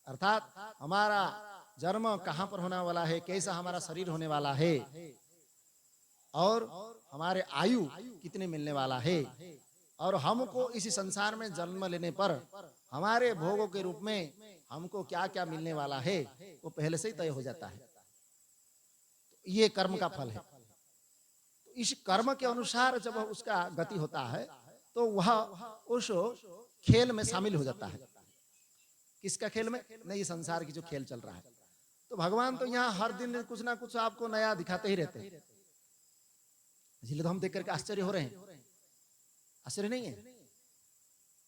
अर्थात हमारा जन्म कहाँ पर होने वाला है, कैसा हमारा शरीर होने वाला है, और हमारे आयु कितने मिलने वाला है, और हमको इस संसार में जन्म लेने पर हमारे भोगों के रूप में हमको क्या क्या मिलने वाला है, वो पहले से ही तय हो जाता है। तो ये कर्म का फल है। तो इस कर्म के अनुसार जब उसका गति होता है तो वह उस खेल में शामिल हो जाता है। किसका खेल में? नहीं, संसार की जो खेल चल रहा है। तो भगवान तो यहाँ हर दिन कुछ ना कुछ आपको नया दिखाते ही रहते हैं, इसलिए तो हम देख करके आश्चर्य हो रहे हैं। आश्चर्य नहीं है?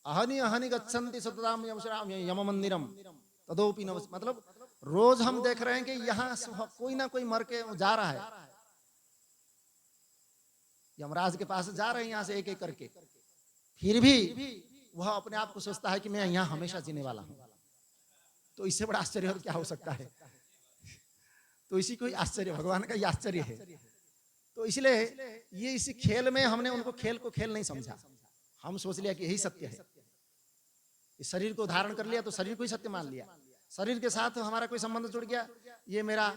अहनि अहनि गच्छन्ति सतताम यम मंदिरम तदोपि नवस, मतलब रोज हम देख रहे हैं कि यहाँ कोई ना कोई मर के जा रहा है, यमराज के पास जा रहे हैं यहाँ से एक एक करके, फिर भी वह अपने आप को सोचता है कि मैं यहाँ हमेशा जीने वाला हूँ। तो इससे बड़ा आश्चर्य और क्या हो सकता है? तो इसी को आश्चर्य, भगवान का ये आश्चर्य है। तो इसलिए ये इसी खेल में हमने उनको खेल को खेल नहीं समझा, हम सोच लिया कि यही सत्य है। इस शरीर को धारण कर लिया तो शरीर को ही सत्य मान लिया, शरीर के साथ हमारा कोई संबंध जुड़ गया, ये मेरा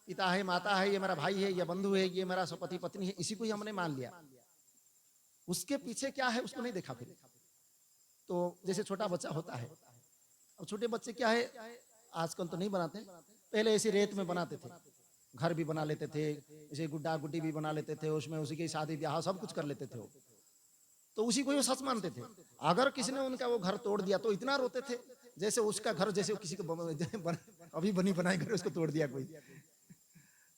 पिता है, माता है, ये मेरा भाई है, ये बंधु है, ये मेरा पति पत्नी है, इसी को ही हमने मान लिया। उसके पीछे क्या है उसको नहीं देखा। फिर तो जैसे छोटा बच्चा होता है, अब छोटे बच्चे क्या है, आजकल तो नहीं बनाते, पहले ऐसी रेत में बनाते थे, घर भी बना लेते थे, जैसे गुड्डा गुड्डी भी बना लेते थे, उसमें उसी की शादी ब्याह सब कुछ कर लेते थे। तो उसी को वो सच मानते थे। अगर किसी ने उनका वो घर तोड़ दिया तो इतना रोते थे जैसे उसका घर, जैसे किसी को अभी बनी बनाई घर उसको तोड़ दिया कोई।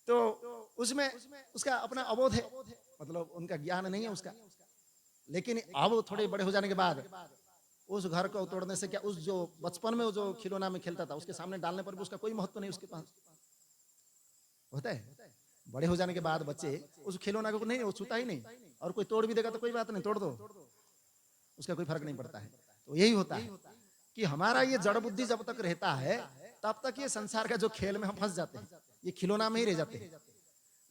तो उसमें उसका अपना अबोध है, मतलब उनका ज्ञान नहीं है उसका। लेकिन अब थोड़े बड़े हो जाने के बाद उस घर को तोड़ने से क्या, उस जो बचपन में वो जो खिलौना में खेलता था उसके सामने डालने पर भी उसका कोई महत्व नहीं उसके पास होता है। बड़े हो जाने के बाद बच्चे उस खिलौना को नहीं, वो छूता ही नहीं, और कोई तोड़ भी देगा तो कोई बात नहीं, तोड़ दो, उसका कोई फर्क नहीं पड़ता है। तो यही होता है कि हमारा ये जड़ बुद्धि जब तक रहता है तब तक ये संसार का जो खेल में हम फंस जाते हैं, ये खिलौना में ही रह जाते हैं।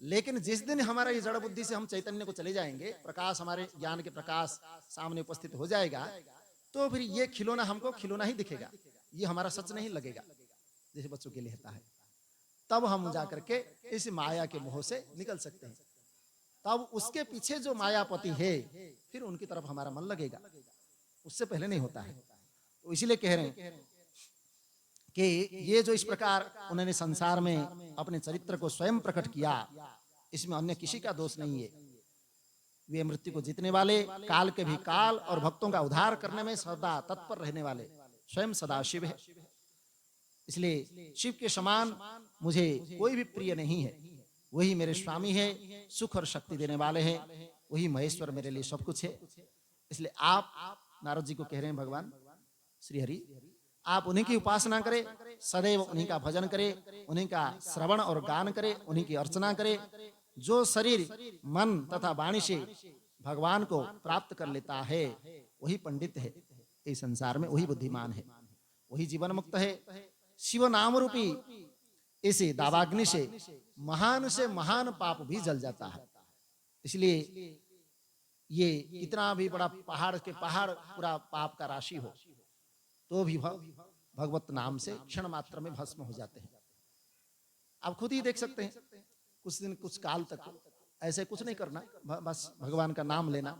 लेकिन जिस दिन हमारा ये जड़ बुद्धि से हम चैतन्य को चले जाएंगे, प्रकाश हमारे ज्ञान के प्रकाश सामने उपस्थित हो जाएगा, तो फिर ये खिलौना हमको खिलौना ही दिखेगा, ये हमारा सच नहीं लगेगा जैसे बच्चों के लिए होता है। तब हम जाकर के इस माया के मोह से निकल सकते हैं। तब उसके पीछे जो मायापति है फिर उनकी तरफ हमारा मन लगेगा, उससे पहले नहीं होता है। तो इसीलिए कह रहे हैं कि ये जो इस प्रकार उन्होंने संसार में अपने चरित्र को स्वयं प्रकट किया, इसमें अन्य किसी का दोष नहीं है। वे मृत्यु को जीतने वाले, काल के भी काल और भक्तों का उद्धार करने में सदा तत्पर रहने वाले स्वयं सदाशिव है। इसलिए शिव के समान मुझे कोई भी प्रिय नहीं है। वही मेरे स्वामी है, सुख और शक्ति देने वाले हैं, वही महेश्वर मेरे लिए सब कुछ है। इसलिए आप नारद जी को कह रहे हैं, भगवान श्री हरि आप उन्हीं की उपासना करें, सदैव उन्हीं का भजन करें, उन्हीं का श्रवण और गान करें, उन्हीं की अर्चना करें। जो शरीर मन तथा वाणी से भगवान को प्राप्त कर लेता है वही पंडित है इस संसार में, वही बुद्धिमान है, वही जीवन मुक्त है। शिव नाम रूपी इसे दावाग्नि से महान पाप भी जल जाता है। इसलिए ये इतना भी बड़ा पहाड़ के पहाड़ पूरा पाप का राशि हो तो भी भगवत नाम से क्षण मात्र में भस्म हो जाते हैं। आप खुद ही देख सकते हैं, कुछ दिन कुछ काल तक ऐसे कुछ नहीं करना, बस भगवान का नाम लेना,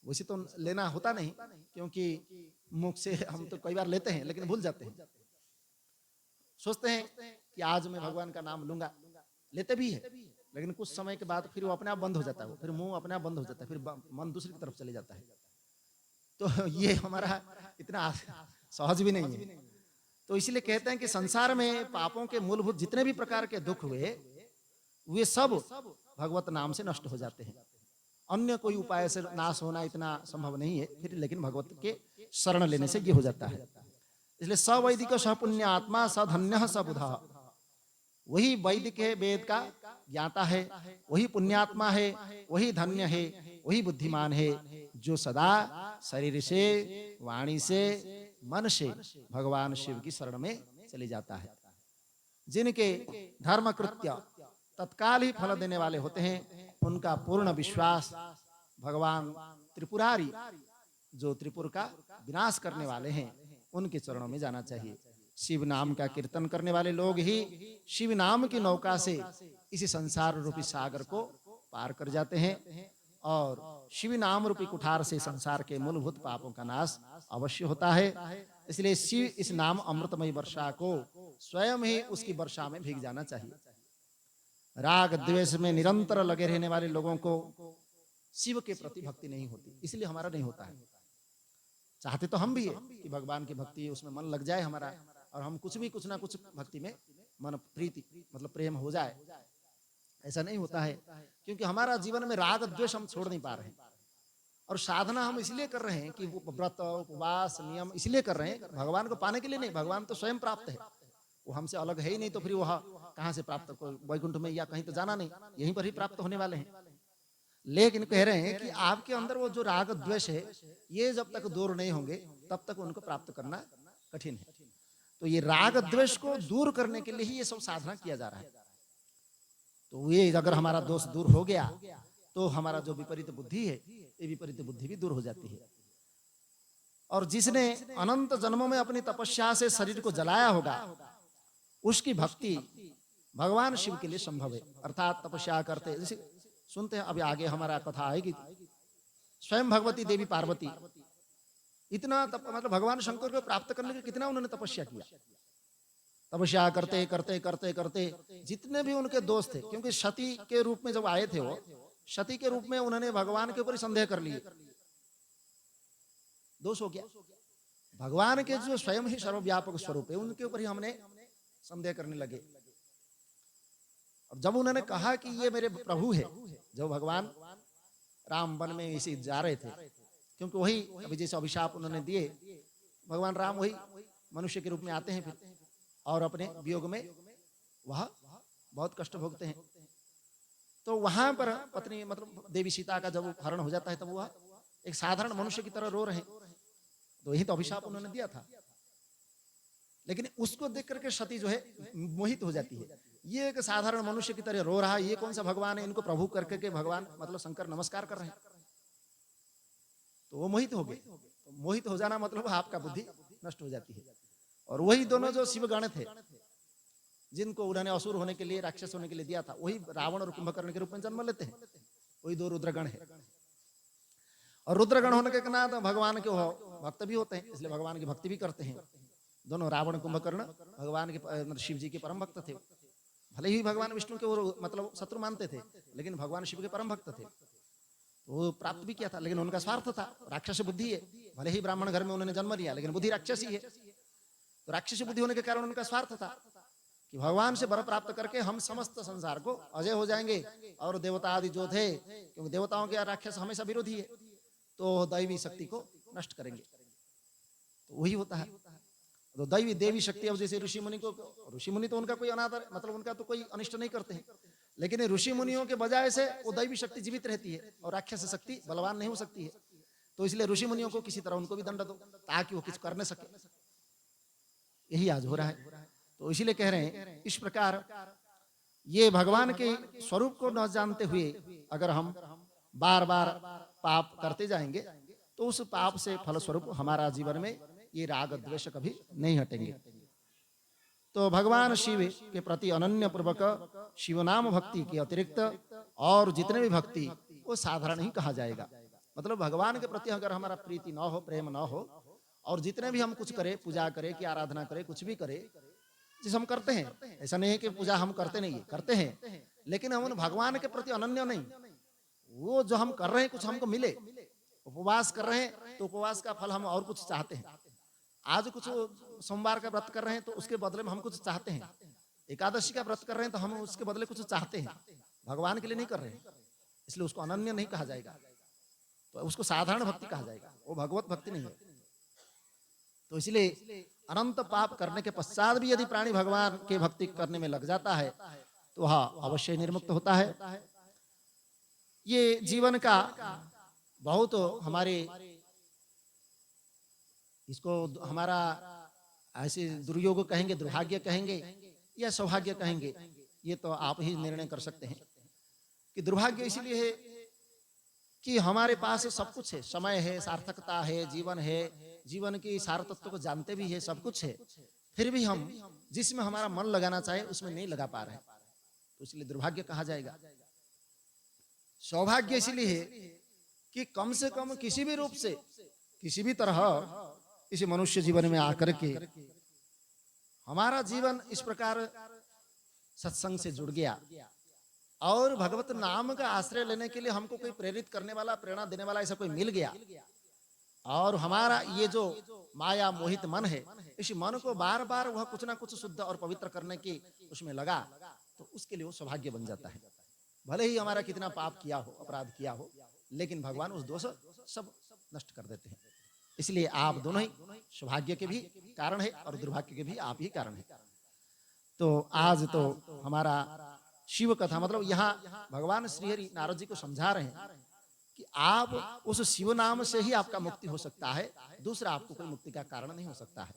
वैसे तो लेना होता नहीं, क्योंकि मुख से हम तो कई बार लेते हैं लेकिन भूल जाते हैं। सोचते हैं कि आज मैं भगवान का नाम लूंगा, लेते भी है, लेकिन कुछ समय के बाद फिर वो अपने आप बंद हो जाता है, फिर मुंह अपने आप बंद हो जाता है, फिर मन दूसरी तरफ चले जाता है। तो ये हमारा इतना सहज भी नहीं है। तो इसलिए कहते हैं कि संसार में पापों के मूलभूत जितने भी प्रकार के दुख हुए, वे सब भगवत नाम से नष्ट हो जाते हैं। अन्य कोई उपाय से नाश होना इतना संभव नहीं है फिर, लेकिन भगवत के शरण लेने से ये हो जाता है। इसलिए सवैदिक स पुण्य आत्मा स धन्य स बुधा, वही वैदिक है, वेद का ज्ञाता है, वही पुण्यात्मा है, वही धन्य है, वही बुद्धिमान है, जो सदा शरीर से, वाणी से, मन से भगवान शिव की शरण में चले जाता है। जिनके धर्म कृत्य तत्काल ही फल देने वाले होते हैं, उनका पूर्ण विश्वास भगवान त्रिपुरारी, जो त्रिपुर का विनाश करने वाले हैं, उनके चरणों में जाना चाहिए। शिव नाम का कीर्तन करने वाले लोग ही शिव नाम की नौका से इसी संसार रूपी सागर को पार कर जाते हैं, और शिव नाम रूपी कुठार से संसार के मूलभूत पापों का नाश अवश्य होता है। इसलिए शिव इस नाम अमृतमयी वर्षा को स्वयं ही उसकी वर्षा में भीग जाना चाहिए। राग द्वेष में निरंतर लगे रहने वाले लोगों को शिव के प्रति भक्ति नहीं होती, इसलिए हमारा नहीं होता है। चाहते तो हम भी है कि भगवान की भक्ति उसमें मन लग जाए हमारा, और हम कुछ ना कुछ भक्ति में मन प्रीति मतलब प्रेम हो जाए। ऐसा नहीं होता है, क्योंकि हमारा जीवन में राग द्वेष हम छोड़ नहीं पा रहे हैं, और साधना हम इसलिए कर रहे हैं कि वो व्रत उपवास नियम इसलिए कर रहे हैं, भगवान को पाने के लिए नहीं। भगवान तो स्वयं प्राप्त है, वो हमसे अलग है ही नहीं, तो फिर वह कहाँ से प्राप्त, वैकुंठ में या कहीं तो जाना नहीं, यहीं पर ही प्राप्त होने वाले हैं। लेकिन कह रहे हैं कि आपके अंदर वो जो राग द्वेष है, ये जब तक दूर नहीं होंगे तब तक उनको प्राप्त करना कठिन है। तो ये राग द्वेष को दूर करने के लिए ही ये सब साधना किया जा रहा है। तो ये अगर हमारा दोष दूर हो गया तो हमारा जो विपरीत बुद्धि है, ये विपरीत बुद्धि भी दूर हो जाती है। और जिसने अनंत जन्मों में अपनी तपस्या से शरीर को जलाया होगा, उसकी भक्ति भगवान शिव के लिए संभव है। अर्थात तपस्या करते, जैसे सुनते हैं अभी आगे हमारा कथा आएगी, स्वयं भगवती देवी पार्वती इतना मतलब भगवान शंकर को प्राप्त करने के कितना उन्होंने तपस्या किया। तपस्या करते करते करते करते जितने भी उनके दोस्त थे, क्योंकि सती के रूप में जब आए थे, वो सती के रूप में उन्होंने भगवान के ऊपर संदेह कर लिए, दोष हो गया। भगवान के जो स्वयं ही सर्वव्यापक स्वरूप है, उनके ऊपर ही हमने संदेह करने लगे। और जब उन्होंने कहा कि ये मेरे प्रभु है, जो भगवान राम वन में इसी जा रहे थे, क्योंकि वही अभी जैसे अभिशाप उन्होंने दिए, भगवान राम वही मनुष्य के रूप में आते हैं फिर, और अपने वियोग में वह बहुत कष्ट भोगते हैं। तो वहां पर पत्नी मतलब देवी सीता का जब हरण हो जाता है, तब वह एक साधारण मनुष्य की तरह रो रहे हैं, तो यही तो अभिशाप उन्होंने दिया था। लेकिन उसको देख करके सती जो है मोहित हो जाती है, ये एक साधारण मनुष्य की तरह रो रहा है, ये कौन सा भगवान है, इनको प्रभु करके के भगवान मतलब शंकर नमस्कार कर रहे हैं। तो वो मोहित हो गए। तो मोहित हो जाना मतलब आपका बुद्धि नष्ट हो जाती है। और वही दोनों जो शिवगण थे, जिनको उन्होंने असुर होने के लिए, राक्षस होने के लिए दिया था, वही रावण और कुंभकर्ण के रूप में जन्म लेते हैं। वही दो रुद्रगण है, और रुद्रगण होने के नाम भगवान के भक्त भी होते हैं, इसलिए भगवान की भक्ति भी करते हैं। दोनों रावण कुंभकर्ण भगवान के शिव जी के परम भक्त थे। भले ही भगवान विष्णु के वो मतलब शत्रु मानते थे, लेकिन भगवान शिव के परम भक्त थे। वो प्राप्त भी किया था, लेकिन उनका स्वार्थ था, राक्षस बुद्धि है। भले ही ब्राह्मण घर में उन्होंने जन्म लिया, लेकिन बुद्धि राक्षसी है। तो राक्षसी बुद्धि होने के कारण उनका स्वार्थ था कि भगवान से वर प्राप्त करके हम समस्त संसार को अजय हो जाएंगे, और देवता आदि जो थे, क्योंकि देवताओं के राक्षस हमेशा विरोधी है, तो दैवी शक्ति को नष्ट करेंगे। तो वही होता है। तो दैवी देवी शक्ति, अब जैसे ऋषि मुनि को, ऋषि मुनि तो उनका कोई अनादर मतलब उनका तो कोई अनिष्ट नहीं करते हैं, लेकिन ऋषि मुनियों के बजाय से वो दैवी शक्ति जीवित रहती है, और राक्षस शक्ति बलवान नहीं हो सकती है। तो इसलिए ऋषि मुनियों को किसी तरह उनको भी दंड दो, ताकि वो कुछ कर न सके। यही आज हो रहा है। तो इसीलिए कह रहे हैं, इस प्रकार ये भगवान के स्वरूप को न जानते हुए अगर हम बार बार पाप करते जाएंगे, तो उस पाप से फलस्वरूप हमारा जीवन में ये राग द्वेष कभी नहीं हटेंगे। तो भगवान शिव के प्रति अनन्य पूर्वक शिव नाम भक्ति के अतिरिक्त और जितने भी भक्ति, वो साधारण ही कहा जाएगा। मतलब भगवान के प्रति अगर हमारा प्रीति ना हो, प्रेम ना हो, और जितने भी हम कुछ करें, पूजा करें कि आराधना करें, कुछ भी करें, जिस हम करते हैं, ऐसा नहीं है कि पूजा हम करते नहीं है, करते हैं, लेकिन हम भगवान के प्रति अनन्य नहीं। वो जो हम कर रहे हैं कुछ हमको मिले। उपवास कर रहे हैं तो उपवास का फल हम और कुछ चाहते हैं। आज कुछ सोमवार का व्रत कर रहे हैं तो उसके बदले में हम कुछ चाहते हैं। एकादशी का व्रत कर रहे हैं तो हम उसके बदले कुछ चाहते हैं, भगवान के लिए नहीं कर रहे हैं, इसलिए उसको अनन्य नहीं कहा जाएगा, तो उसको साधारण भक्ति कहा जाएगा, वो भगवत भक्ति नहीं है। तो इसलिए अनंत पाप करने के पश्चात भी यदि प्राणी भगवान के भक्ति करने में लग जाता है तो हाँ अवश्य निर्मुक्त होता है। ये जीवन का बहुत हमारे, इसको हमारा ऐसे दुर्योग कहेंगे, दुर्भाग्य कहेंगे या सौभाग्य कहेंगे, ये तो आप ही निर्णय कर सकते हैं। कि दुर्भाग्य इसलिए है कि हमारे पास सब कुछ है, समय है, सार्थकता है, जीवन है, जीवन की सार तत्व को जानते भी है, सब कुछ है, फिर भी हम जिसमें हमारा मन लगाना चाहे उसमें नहीं लगा पा रहे हैं, तो इसलिए दुर्भाग्य कहा जाएगा। सौभाग्य इसलिए है कि कम से कम किसी भी रूप से, किसी भी तरह इस मनुष्य जीवन में आकर के हमारा जीवन इस प्रकार सत्संग से जुड़ गया और भगवत नाम का आश्रय लेने के लिए हमको कोई प्रेरित करने वाला, प्रेरणा देने वाला ऐसा कोई मिल गया, और हमारा ये जो माया मोहित मन है, इस मन को बार बार वह कुछ ना कुछ शुद्ध और पवित्र करने की उसमें लगा, तो उसके लिए वो सौभाग्य बन जाता है। भले ही हमारा कितना पाप किया हो, अपराध किया हो, लेकिन भगवान उस दोष सब नष्ट कर देते हैं। इसलिए आप दोनों ही सौभाग्य के भी कारण है और दुर्भाग्य के भी आप ही कारण है। तो आज तो हमारा शिव कथा, मतलब यहाँ भगवान श्री हरि नारद जी को समझा रहे हैं कि आप उस शिव नाम से ही आपका मुक्ति हो सकता है, दूसरा आपको कोई मुक्ति का कारण नहीं हो सकता है।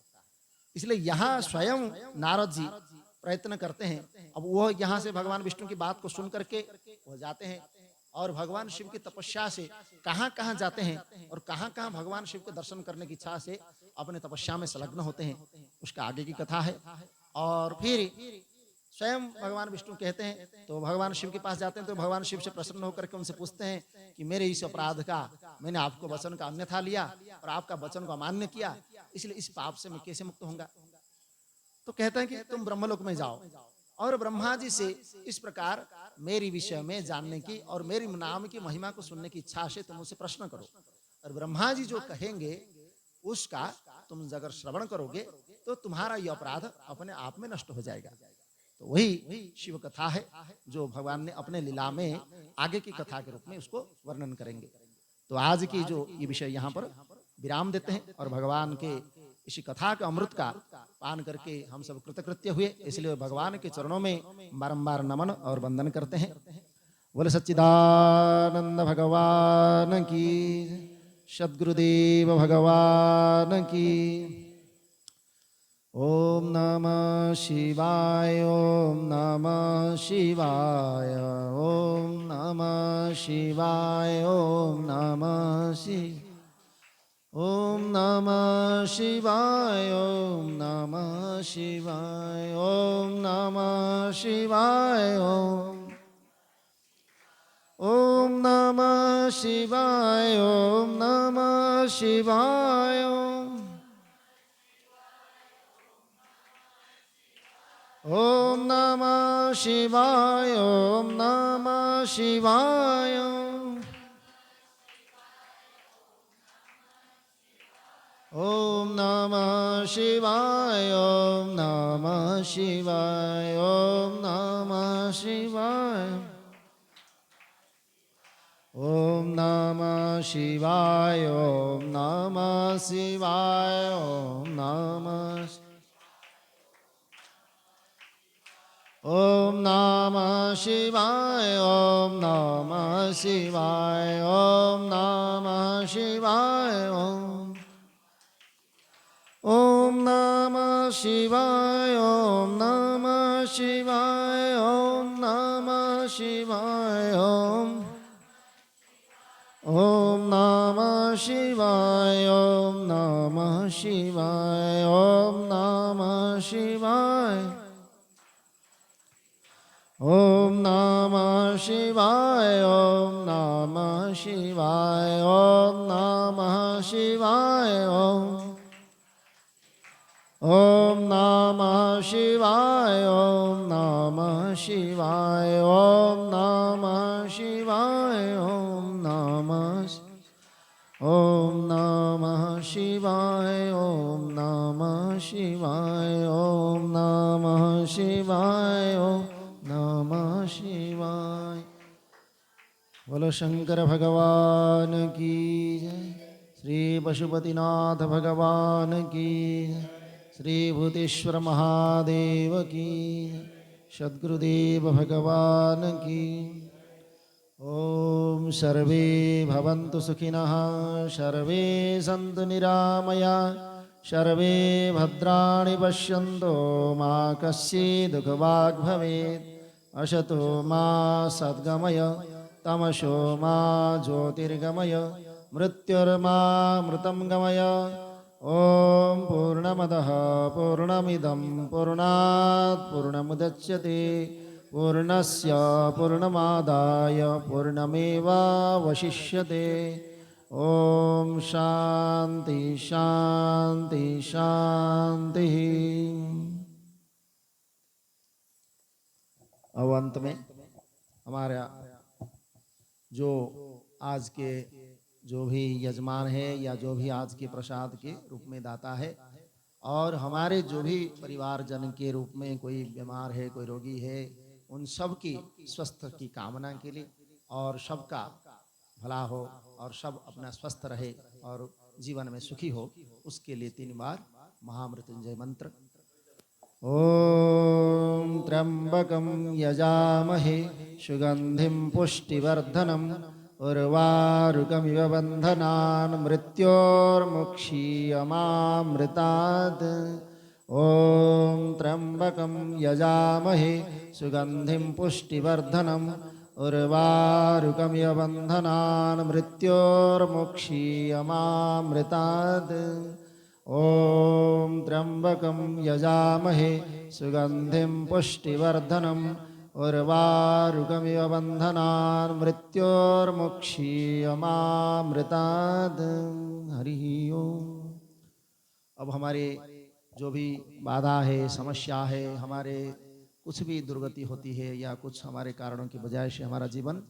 इसलिए यहाँ स्वयं नारद जी प्रयत्न करते हैं। अब वो यहाँ से भगवान विष्णु की बात को सुन करके वो जाते हैं और भगवान शिव की तपस्या से कहाँ कहाँ जाते हैं और कहाँ कहाँ भगवान शिव के दर्शन करने की इच्छा से अपने तपस्या में संलग्न होते हैं, उसका आगे की कथा है। और फिर स्वयं भगवान विष्णु कहते हैं तो भगवान शिव के पास जाते हैं, तो भगवान शिव से प्रसन्न होकर के उनसे पूछते हैं कि मेरे इस अपराध का, मैंने आपको वचन का अन्यथा लिया और आपका वचन को अमान्य किया, इसलिए इस पाप से मैं कैसे मुक्त होऊंगा। तो कहते हैं कि तुम ब्रह्मलोक में जाओ और ब्रह्मा जी से इस प्रकार मेरी विषय में जानने की और मेरी नाम की महिमा को सुनने की इच्छा से तुम मुझसे प्रश्न करो, और ब्रह्मा जी जो कहेंगे उसका तुम अगर श्रवण करोगे तो तुम्हारा यह अपराध अपने आप में नष्ट हो जाएगा। तो वही शिव कथा है जो भगवान ने अपने लीला में आगे की कथा के रूप में उसको वर्णन करेंगे। तो आज की जो ये विषय यहाँ पर विराम देते हैं और भगवान के इसी कथा के अमृत का पान करके हम सब कृतकृत्य हुए, इसलिए भगवान के चरणों में बारंबार नमन और वंदन करते हैं। बोले सच्चिदानंद भगवान की, सद्गुरुदेव भगवान की। ओम नमः शिवाय, ओम नमः शिवाय, ओम नमः शिवाय, ओम नमः शिवाय, ओम नमः शिवाय, ओम नमः शिवाय, ओम नमः शिवाय, ओम नमः शिवाय, ओम नमः शिवाय, ओम नमः शिवाय, ओम नमः शिवाय, ओम नमः शिवाय, ओम नमः शिवाय, ओम नमः शिवाय, ओम नमः शिवाय, ओम नमः शिवाय, ओम नमः, ओम नमः शिवाय, ओम नमः शिवाय, ओम नमः शिवाय, ओम नमः शिवाय, ओम नमः शिवाय, ओम नमः शिवाय, ओम नमः शिवाय, ओम नमः शिवाय, ओम नमः शिवाय, ओम नमः शिवाय ओम नमः शिवाय ओम नमः शिवाय ओम नमः शिवाय ओम नमः शिवाय ओम नमः शिवाय ओम नमः शिवाय ओम नमः शिवाय ओम नमः शिवाय ओम नमः शिवाय। बोलो शंकर भगवान की जय। श्री पशुपतिनाथ भगवान की जय। श्री भूतेश्वर महादेव की। सद्गुरुदेव भगवान की। ओम सर्वे भवन्तु सुखिनः सर्वे सन्तु निरामया सर्वे भद्राणि पश्यन्तु मा कश्चित् दुःखभाग् भवेत्। असतो मा सद्गमय तमसो मा ज्योतिर्गमय मृत्युर्मा मृतं गमय। ओम पूर्णमदः पूर्णमिदं पूर्णात् पूर्णमुदच्यते पूर्णस्य पूर्णमादाय पूर्णमेवावशिष्यते। ओम शांति शांति शांति। अब अंत में हमारा जो आज के जो भी यजमान है या जो भी आज के प्रसाद के रूप में दाता है और हमारे जो भी परिवारजन के रूप में कोई बीमार है कोई रोगी है उन सब की स्वस्थ की कामना के लिए और सबका भला हो और सब अपना स्वस्थ रहे और जीवन में सुखी हो उसके लिए 3 बार महामृत्युंजय मंत्र। ओम त्र्यंबकं यजामहे सुगंधिं पुष्टिवर्धनम् उर्वारुकमिव बन्धनान् मृत्योर्मुक्षीयमामृतात्। ओम त्र्यंबकं यजामहे सुगंधिं पुष्टिवर्धनम् उर्वारुकमिव बन्धनान् मृत्योर्मुक्षीयमामृतात्। ओम त्र्यंबकं यजामहे सुगंधिं पुष्टिवर्धनम् उर्वारुकमिव बन्धनान् मृत्योर्मुक्षीयमामृतात्। हरि ओम। अब हमारे जो भी बाधा है समस्या है हमारे कुछ भी दुर्गति होती है या कुछ हमारे कारणों की वजह से हमारा जीवन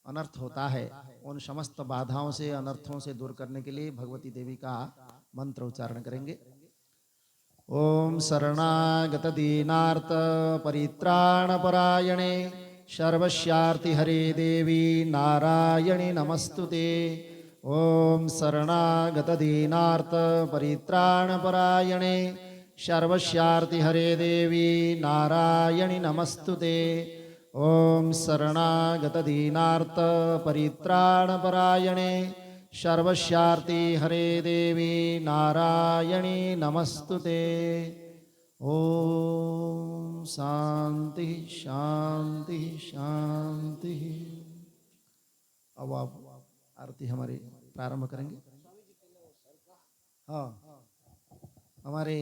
अनर्थ होता है उन समस्त बाधाओं से अनर्थों से दूर करने के लिए भगवती देवी का मंत्र उच्चारण करेंगे। ओम शरणागत दीनार्त परित्राणपरायणे सर्वस्यार्ति हरे देवी नारायणी नमस्तुते। ओम शरणागत दीनार्त परित्राणपरायणे सर्वस्यार्ति हरे देवी नारायणी नमस्तुते। ओम शरणागत दीनार्त परित्राणपरायणे सर्वस्यार्ति हरे देवी नारायणी नमस्तुते। ओम शांति शांति शांति। अब आप आरती हमारी प्रारंभ करेंगे। हाँ हमारे